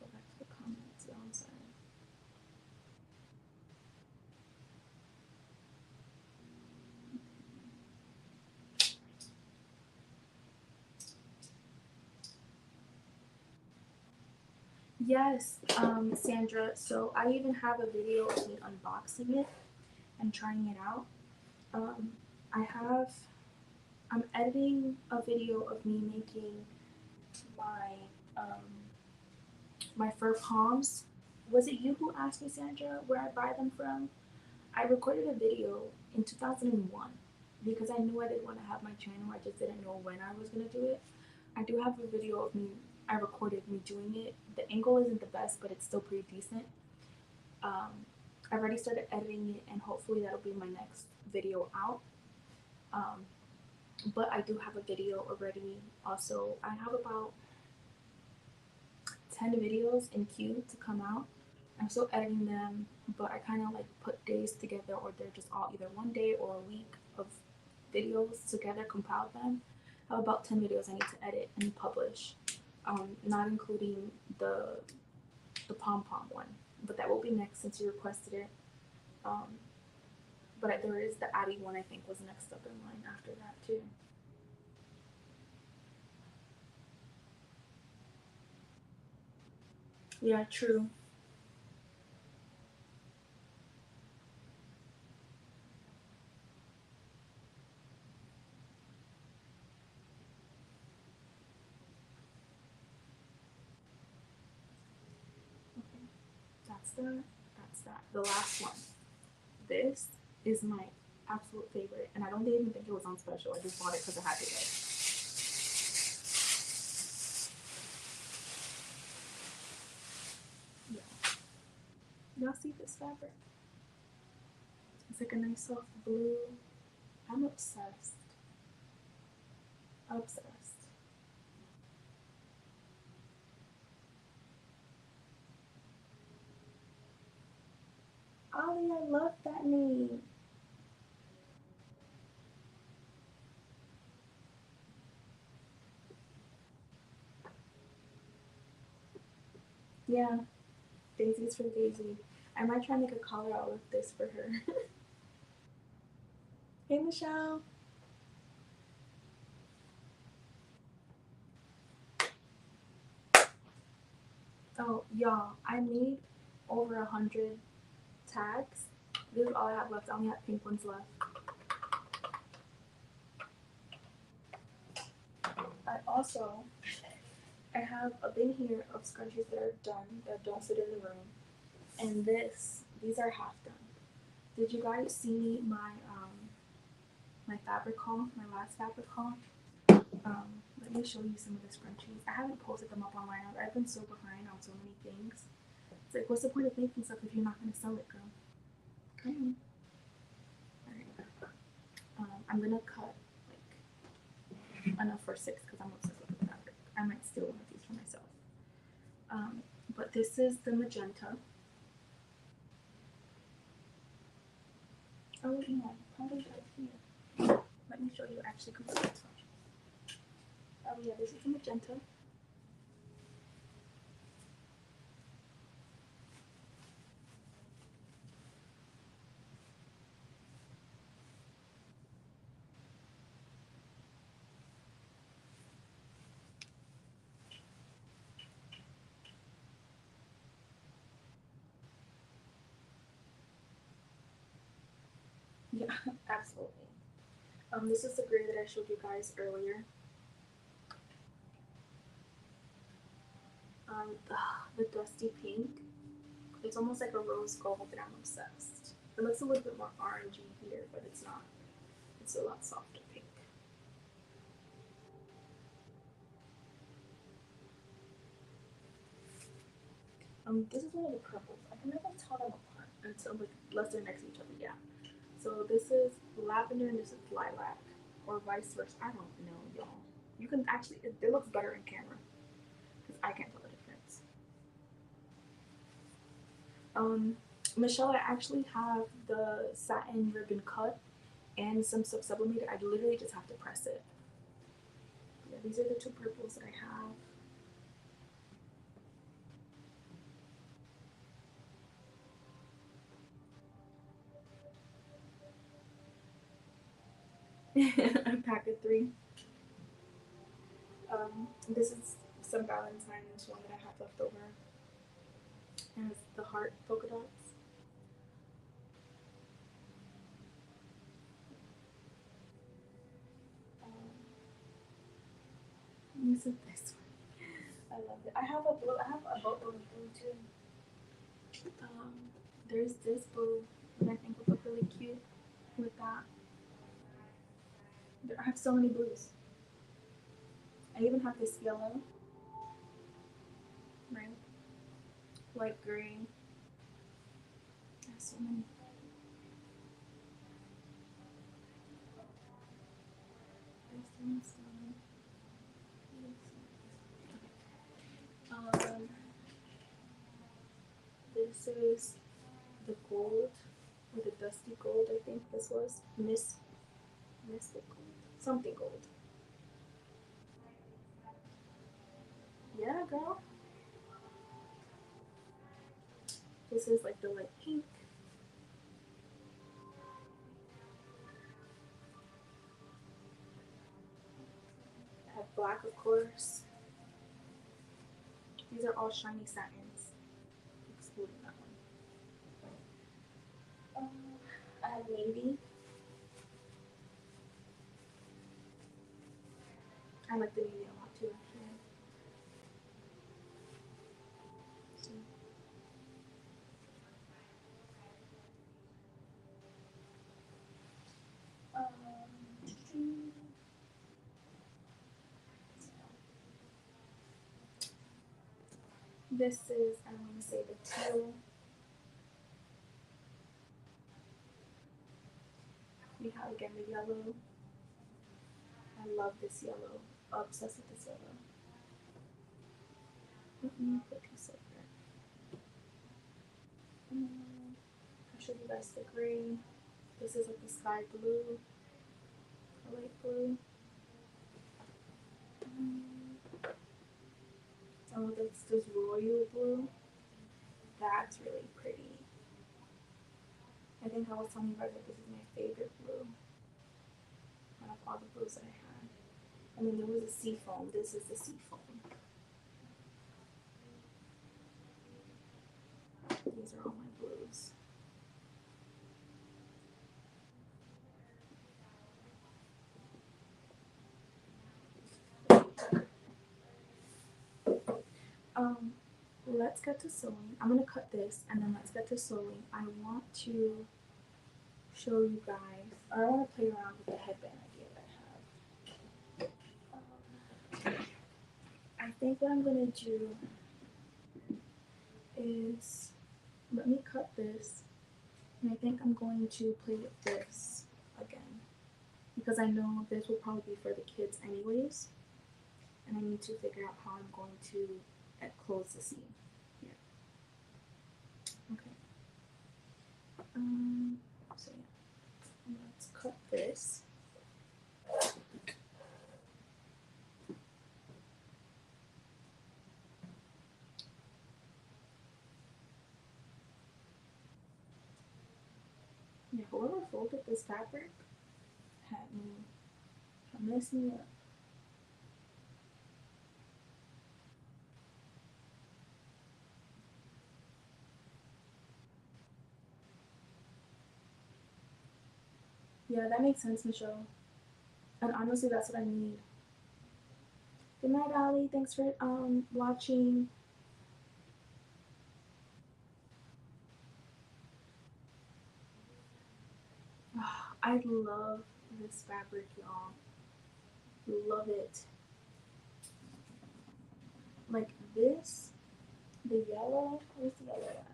Go back to the comments. Yeah, I'm sorry. Yes, Sandra. So I even have a video of me unboxing it and trying it out. Um, I have. I'm editing a video of me making my my fur palms. Was it you who asked me, Sandra, where I buy them from? I recorded a video in 2001 because I knew I did want to have my channel. I just didn't know when I was gonna do it. I do have a video of me. I recorded me doing it. The angle isn't the best, but it's still pretty decent. I've already started editing it, and hopefully that'll be my next video out. Um, but I do have a video already. Also, I have about 10 videos in queue to come out. I'm still editing them, but I kind of like put days together, or they're just all either one day or a week of videos together, compiled them. I have about 10 videos I need to edit and publish, not including the pom pom one, but that will be next since you requested it. Um, but there is the Addy one. I think was next up in line after that too. Yeah, true. Okay, that's the that's that. The last one. This is my absolute favorite, and I don't even think it was on special. I just bought it because I had to get it. Yeah. Y'all see this fabric? It's like a nice soft blue. I'm obsessed. Obsessed. Ollie, I love that name. Yeah, Daisy's for Daisy. I might try and make a collar out of this for her. Hey, Michelle. Oh, y'all, I made over 100 tags. This is all I have left. I only have pink ones left. I have a bin here of scrunchies that are done that don't fit in the room, and these are half done. Did you guys see my fabric haul, my last fabric haul? Let me show you some of the scrunchies. I haven't posted them up online. I've been so behind on so many things. It's like, what's the point of making stuff if you're not gonna sell it, girl? Come on. All right. I'm gonna cut like enough for 6 because I'm obsessed with the fabric. I might steal one of these for myself. But this is the magenta. Oh yeah, probably right here. Let me show you actually complete swatches. Oh yeah, this is the magenta. Yeah, absolutely. This is the gray that I showed you guys earlier. The dusty pink. It's almost like a rose gold, and I'm obsessed. It looks a little bit more orangey here, but it's not. It's a lot softer pink. This is one of the purples. I can never tell them apart until like unless they're next to each other. Yeah. So this is lavender and this is lilac, or vice versa. I don't know, y'all. You can actually it looks better in camera because I can't tell the difference. Um, Michelle, I actually have the satin ribbon cut and some stuff sublimated. I literally just have to press it. Yeah, these are the two purples that I have. A pack of 3. This is some Valentine's one that I have left over. the heart polka dots. This is this one. I love it. I have a blue. I have a boatload of blue too. Um, there's this blue, and I think would look really cute with that. I have so many blues. I even have this yellow, right? Light green. I have so many. This one's this is the gold, or the dusty gold. I think this was mystic gold, something gold. Yeah, girl. This is like the light pink. I have black, of course. These are all shiny satins, excluding that one. I have navy. I like the navy a lot too, actually. So, this is, I'm going to say the teal. We have again the yellow. I love this yellow. Obsessed with this yellow. Let me put this up there. I'll show you guys the green. This is like the sky blue, a light blue. Oh, that's this royal blue. That's really pretty. I think I was telling you guys that this is my favorite blue out of all the blues that I had. I mean, there was a sea foam. This is the sea foam. These are all my blues. Let's get to sewing. I'm gonna cut this and then let's get to sewing. I want to show you guys, or I want to play around with the headband idea that I have. I think what I'm gonna do is, let me cut this, and I think I'm going to play with this again, because I know this will probably be for the kids anyways, and I need to figure out how I'm going to close the seam here. Okay. So yeah, let's cut this. Yeah, whoever folded this fabric had messed me up. Yeah, that makes sense, Michelle. And honestly, that's what I need. Good night, Ali. Thanks for watching. Oh, I love this fabric, y'all. Love it. Like this, the yellow. Where's the yellow at?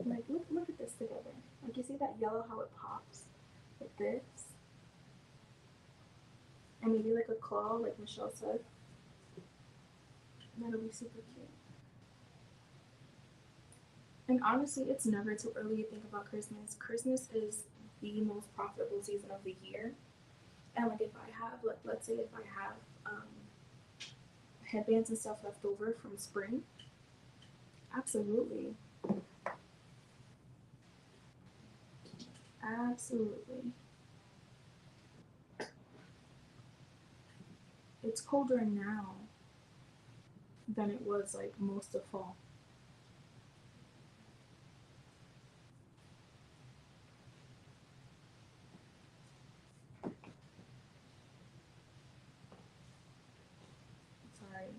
Like look at this together. Like you see that yellow, how it pops with this, and maybe like a claw, like Michelle said. That'll be super cute. And honestly, it's never too early to think about Christmas. Christmas is the most profitable season of the year. And like if I have, like let's say if I have headbands and stuff left over from spring, absolutely. Absolutely. It's colder now than it was like most of fall.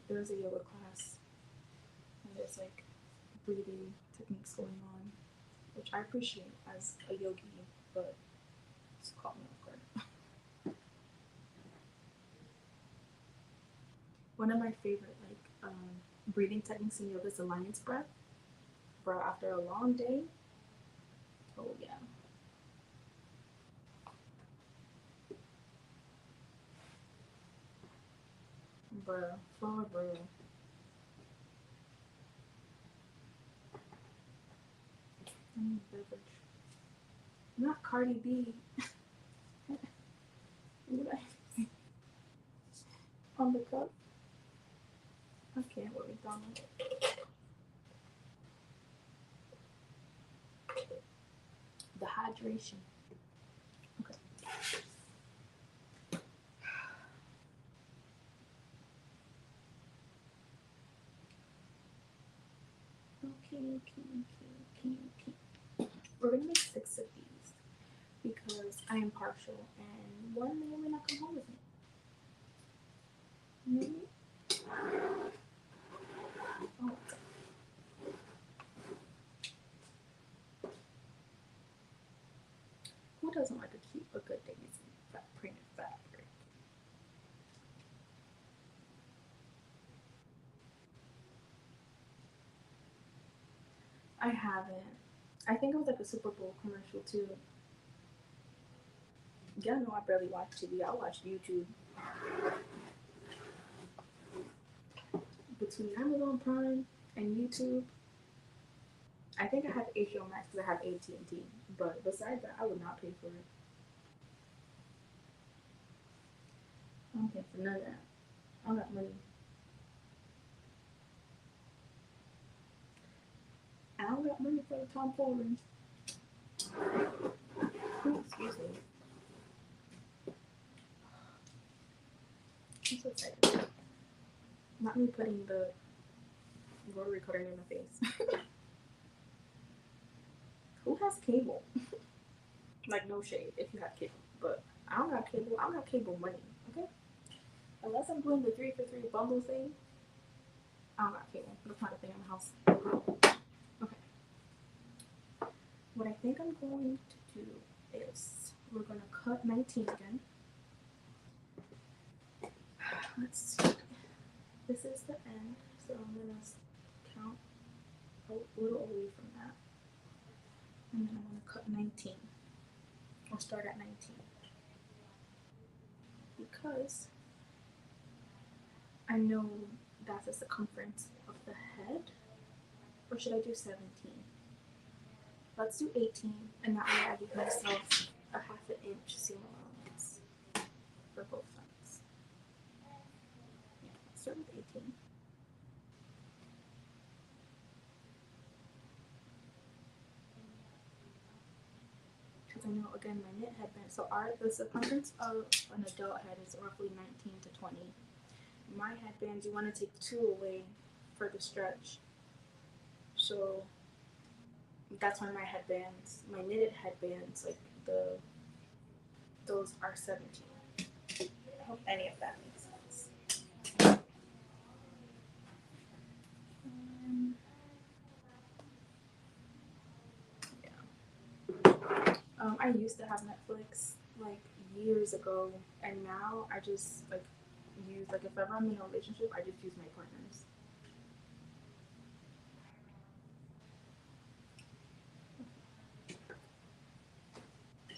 there's a yoga class and there's like breathing techniques going on, which I appreciate as a yogi, but it's caught me off guard. One of my favorite breathing techniques in yoga is the lion's breath. Bro, after a long day, oh yeah. Bro, for bro. I need a beverage. Not Cardi B. On the cup. I can't with McDonald's. The hydration. Okay. Okay. We're gonna make 6 of these because I am partial and one may or may not come home with me. Maybe? Oh, who doesn't like a good daisy printed fabric? I haven't. I think it was like a Super Bowl commercial too. Y'all know I barely watch TV. I watch YouTube. Between Amazon Prime and YouTube, I think I have HBO Max because I have AT&T. But besides that, I would not pay for it. I don't pay for none of that. I don't got money. I don't got money for the Tom Ford. Excuse me. I'm so excited. Not me putting the rotary cutter in my face. Who has cable? Like, no shade if you have cable. But I don't got cable. I don't have cable money, okay? Unless I'm doing the 3 for 3 bundle thing, I don't got cable. That's not a thing in the house. Okay. What I think I'm going to do is we're going to cut 19 again. Let's see. This is the end, so I'm going to count a little away from that. And then I'm going to cut 19. Or start at 19. Because I know that's the circumference of the head. Or should I do 17? Let's do 18, and that way I give myself a half an inch seam allowance for both sides. Yeah, let's start with 18. Because I know, again, my knit headband, so the circumference of an adult head is roughly 19 to 20. My headbands, you want to take 2 away for the stretch. So that's why my headbands, my knitted headbands, like those are 17. I hope any of that makes sense. I used to have Netflix like years ago, and now I just like use, like, if ever I'm in a relationship, I just use my partners.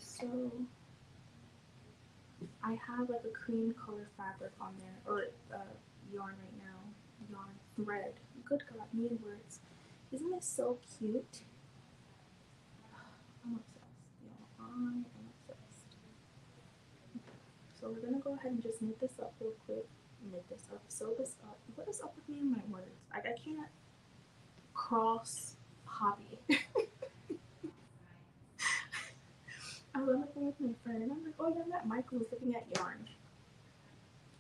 So I have like a cream color fabric on there, or yarn right now. Yarn thread. Good God, me and words. Isn't this so cute? I'm obsessed. Y'all, I am obsessed. So we're gonna go ahead and just knit this up real quick. Knit this up, sew this up. What is up with me and my words? I can't cross hobby. I was on the phone with my friend and I'm like, oh yeah, that Michael was looking at yarn.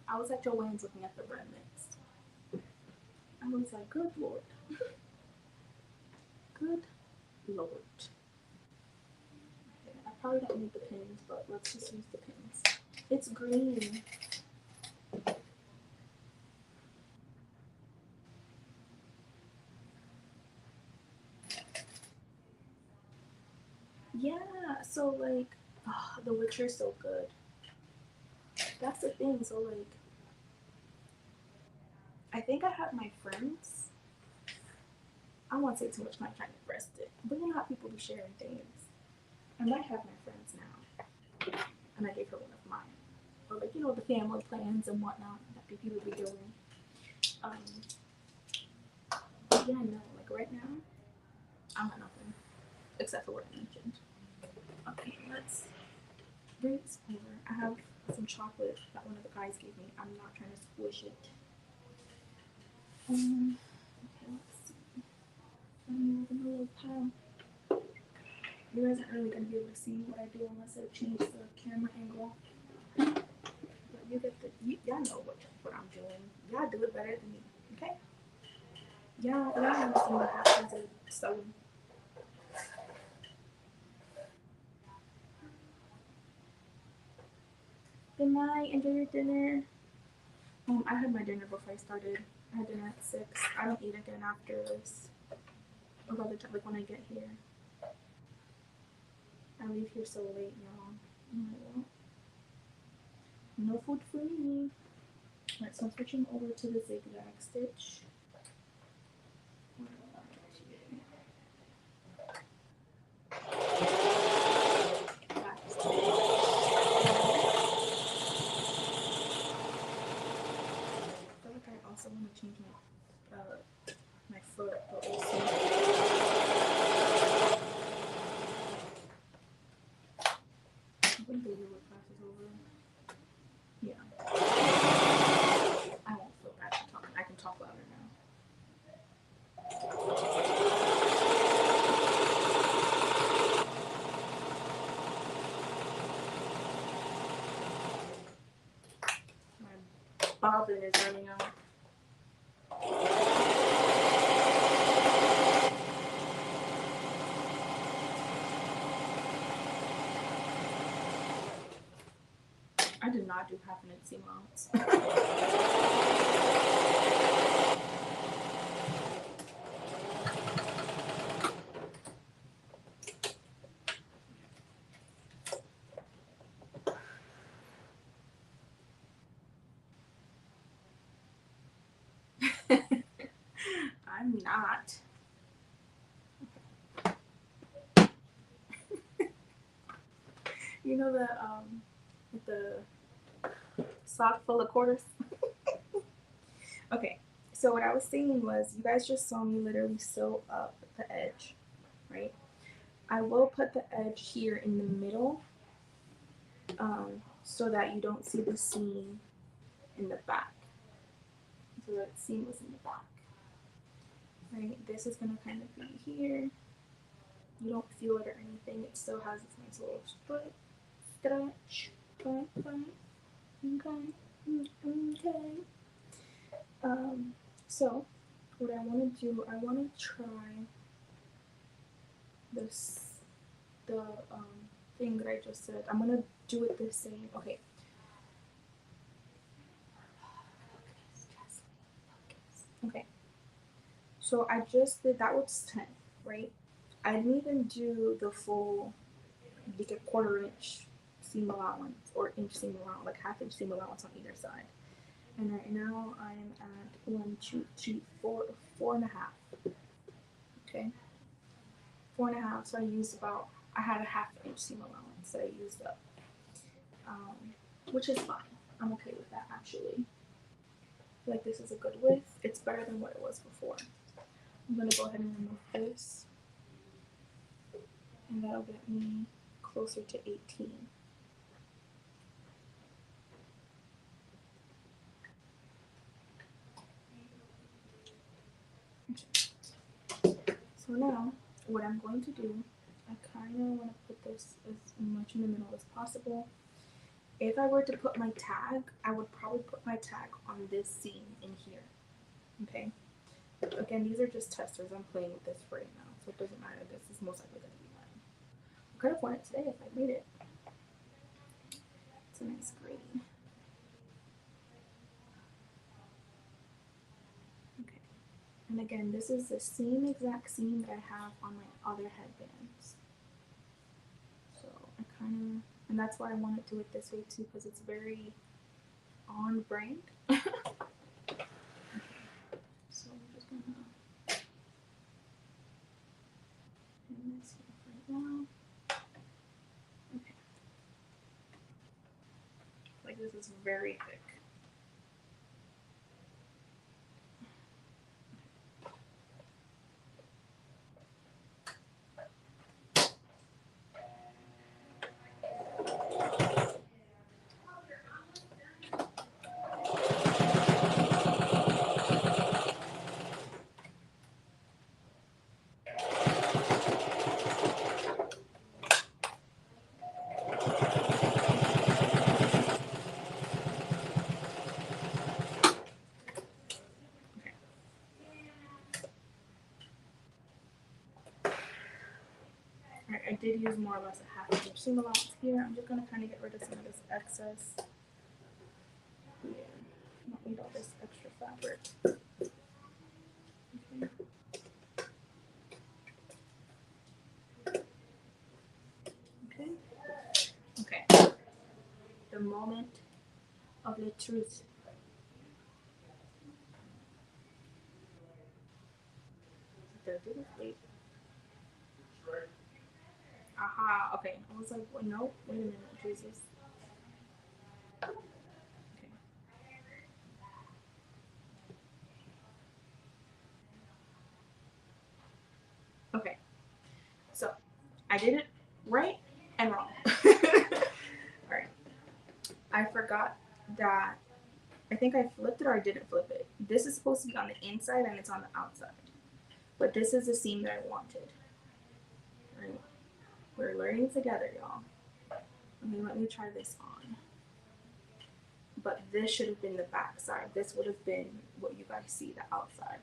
I was at Joanne's looking at the bread mix. I was like, good Lord. Good Lord. Okay, I probably don't need the pins, but let's just use the pins. It's green. So like, oh, The Witcher's so good. That's the thing. So like, I think I have my friends. I don't want to say too much. I'm not trying to breast it, but you know how people be sharing things. I might have my friends now, and I gave her one of mine, or like the family plans and whatnot that people be doing. Um, yeah, no, like right now, I don't have nothing except for what I mentioned. Okay, let's bring this over. I have some chocolate that one of the guys gave me. I'm not trying to squish it. Okay, let's see. Let me move in a little pile. You guys aren't really gonna be able to see what I do unless I change the camera angle. But you get y'all know what I'm doing. Y'all do it better than me, okay? Y'all understand what happens in sewing. Good night. Enjoy your dinner. I had my dinner before I started. I had dinner at 6. I don't eat again after this. Or by the time, like when I get here. I leave here so late, y'all. Well, no food for me. Alright, so I'm switching over to the zigzag stitch. I also want to change my foot, but we'll see. When the yoga class is over, yeah, I won't feel bad for talking. I can talk louder now. My bobbin is running out. I did not do half an inch seam allowance. I'm not. You know the sock full of quarters? Okay, so what I was saying was you guys just saw me literally sew up the edge, right? I will put the edge here in the middle so that you don't see the seam in the back. So that seam was in the back, right? This is going to kind of be here. You don't feel it or anything. It still has this nice little stretch. Okay. So what I want to do, I want to try this, the thing that I just said. I'm gonna do it the same. Okay. Okay. So I just did that was 10, right? I didn't even do the full, like a 1/4 inch seam allowance or inch seam allowance, like 1/2 inch seam allowance on either side. And right now I'm at 1, 2, 3, 4, 4.5. Okay. 4.5. So I used I had a 1/2 inch seam allowance that I used up, which is fine. I'm okay with that actually. I feel like this is a good width. It's better than what it was before. I'm gonna go ahead and remove this, and that'll get me closer to 18. So now, what I'm going to do, I kind of want to put this as much in the middle as possible. If I were to put my tag, I would probably put my tag on this seam in here, okay? But again, these are just testers. I'm playing with this right now, so it doesn't matter. This is most likely going to be mine. I could have worn it today if I made it. It's a nice green. Okay. And again, this is the same exact seam that I have on my other headbands. So I kind of, and that's why I want to do it this way too, because it's very on brand. Okay. So I'm just gonna pin this here for now. Okay. Like this is very thick. I did use more or less a half inch seam allowance here. I'm just going to kind of get rid of some of this excess. Yeah, I don't need all this extra fabric. Okay. Okay. Okay. The moment of the truth. Wait. Aha, okay. I was like, well, no, wait a minute, Jesus. Okay. Okay. So, I did it right and wrong. Alright. I forgot that, I think I flipped it or I didn't flip it. This is supposed to be on the inside and it's on the outside. But this is the seam that I wanted. Right? We're learning together, y'all. Okay, let me try this on. But this should have been the back side. This would have been what you guys see, the outside.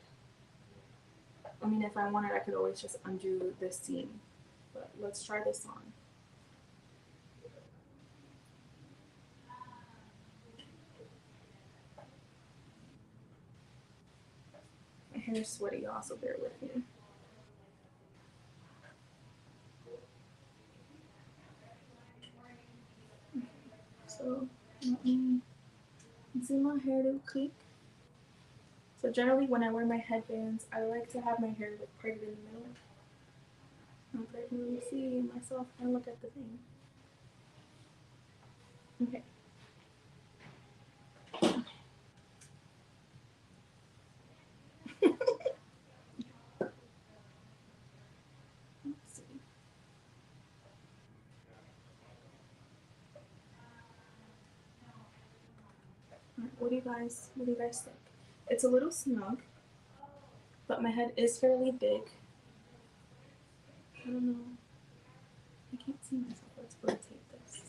I mean, if I wanted, I could always just undo this seam. But let's try this on. My hair is sweaty, y'all, so bear with me. So, let me see my hair real quick. So generally when I wear my headbands, I like to have my hair like parted in the middle. Okay, I can really see myself and look at the thing. Okay. Let's see. Right, what do you guys think? It's a little snug, but my head is fairly big. I don't know. I can't see myself. Let's rotate this.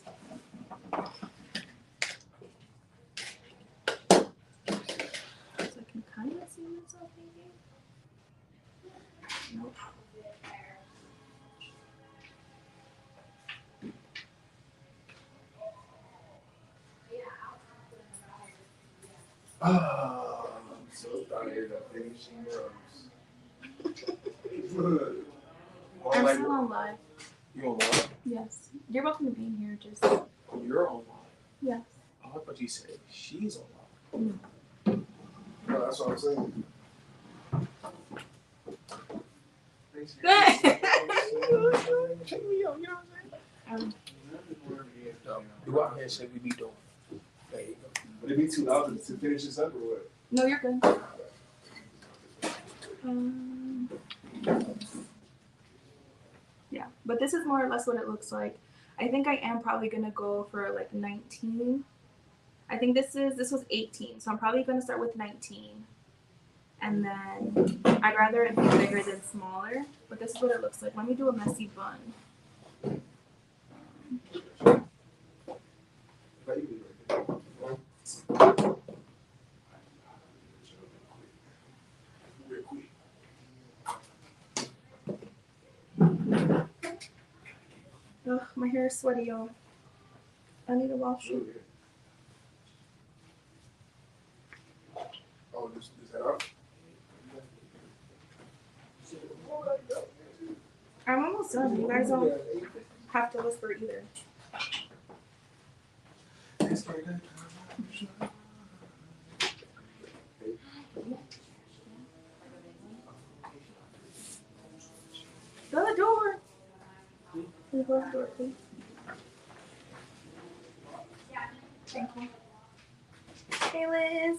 So I can kind of see myself maybe. Nope. I'm so tired of finishing runs. I'm still on live. You on live? Yes. You're welcome to be in here. Just. Oh, you're on live? Yes. Oh, I thought you said she's on live. No, that's what I'm saying. Check me out, you know what I'm saying? Do I have shit we be doing? There you go. Would it be too loud to finish this up or what? No, you're good. Yeah, but this is more or less what it looks like. I think I am probably gonna go for like 19. I think this was 18, so I'm probably gonna start with 19. And then I'd rather it be bigger than smaller, but this is what it looks like. Let me do a messy bun. Ugh, my hair is sweaty, y'all. I need to wash it. Oh, just head out? I'm almost done. You guys don't have to whisper either. love Dorothy. Thank you. Hey, Liz.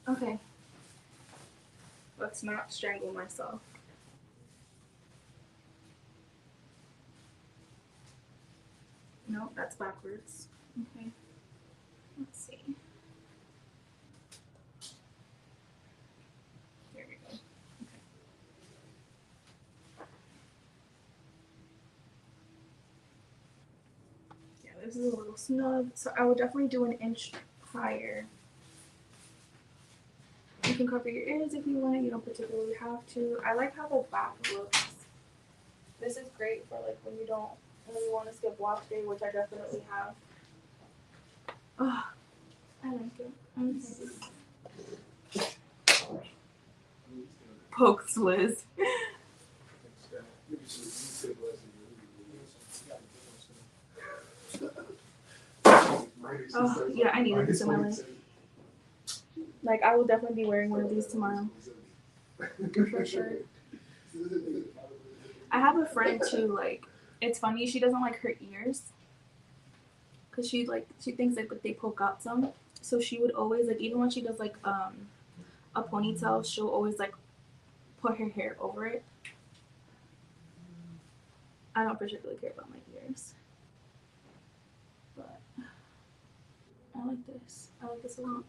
Okay. Let's not strangle myself. No, that's backwards. Okay. Let's see. There we go. Okay. Yeah, this is a little snug, so I would definitely do an inch higher. You can cover your ears if you want. You don't particularly have to. I like how the back looks. This is great for like when you don't really want to skip wash day, which I definitely have. Oh, I like it. Okay. Pokes Liz. Oh, yeah, I needed this in my life. Like, I will definitely be wearing one of these tomorrow. For sure. I have a friend too, like, it's funny, she doesn't like her ears. Because she thinks like they poke out some. So she would always, like, even when she does, like, a ponytail, she'll always, like, put her hair over it. I don't particularly care about my ears. But I like this. I like this a lot.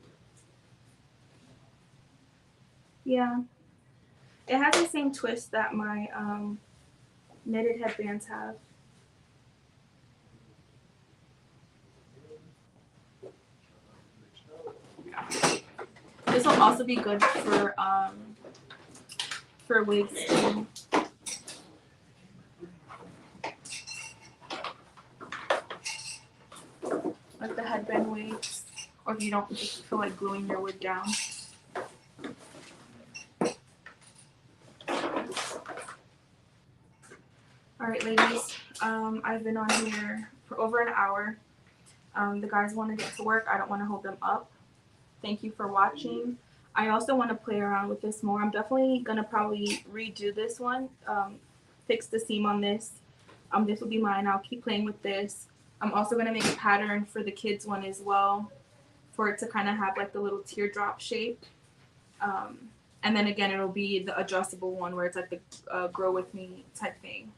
Yeah. It has the same twist that my knitted headbands have. This will also be good for wigs too. Like the headband wigs, or if you don't just feel like gluing your wig down. Alright ladies, I've been on here for over an hour. The guys want to get to work. I don't want to hold them up. Thank you for watching. I also want to play around with this more. I'm definitely going to probably redo this one. Fix the seam on this. This will be mine. I'll keep playing with this. I'm also going to make a pattern for the kids one as well, for it to kind of have like the little teardrop shape. And then again, it'll be the adjustable one where it's like the grow with me type thing.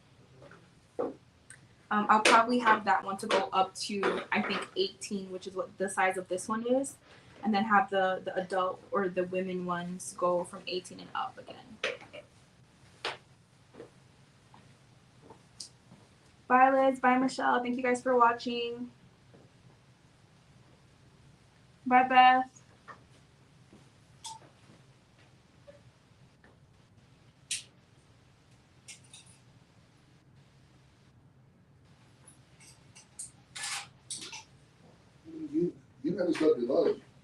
I'll probably have that one to go up to, I think, 18, which is what the size of this one is. And then have the adult or the women ones go from 18 and up again. Bye, Liz. Bye, Michelle. Thank you guys for watching. Bye, Beth. You never stuck your love.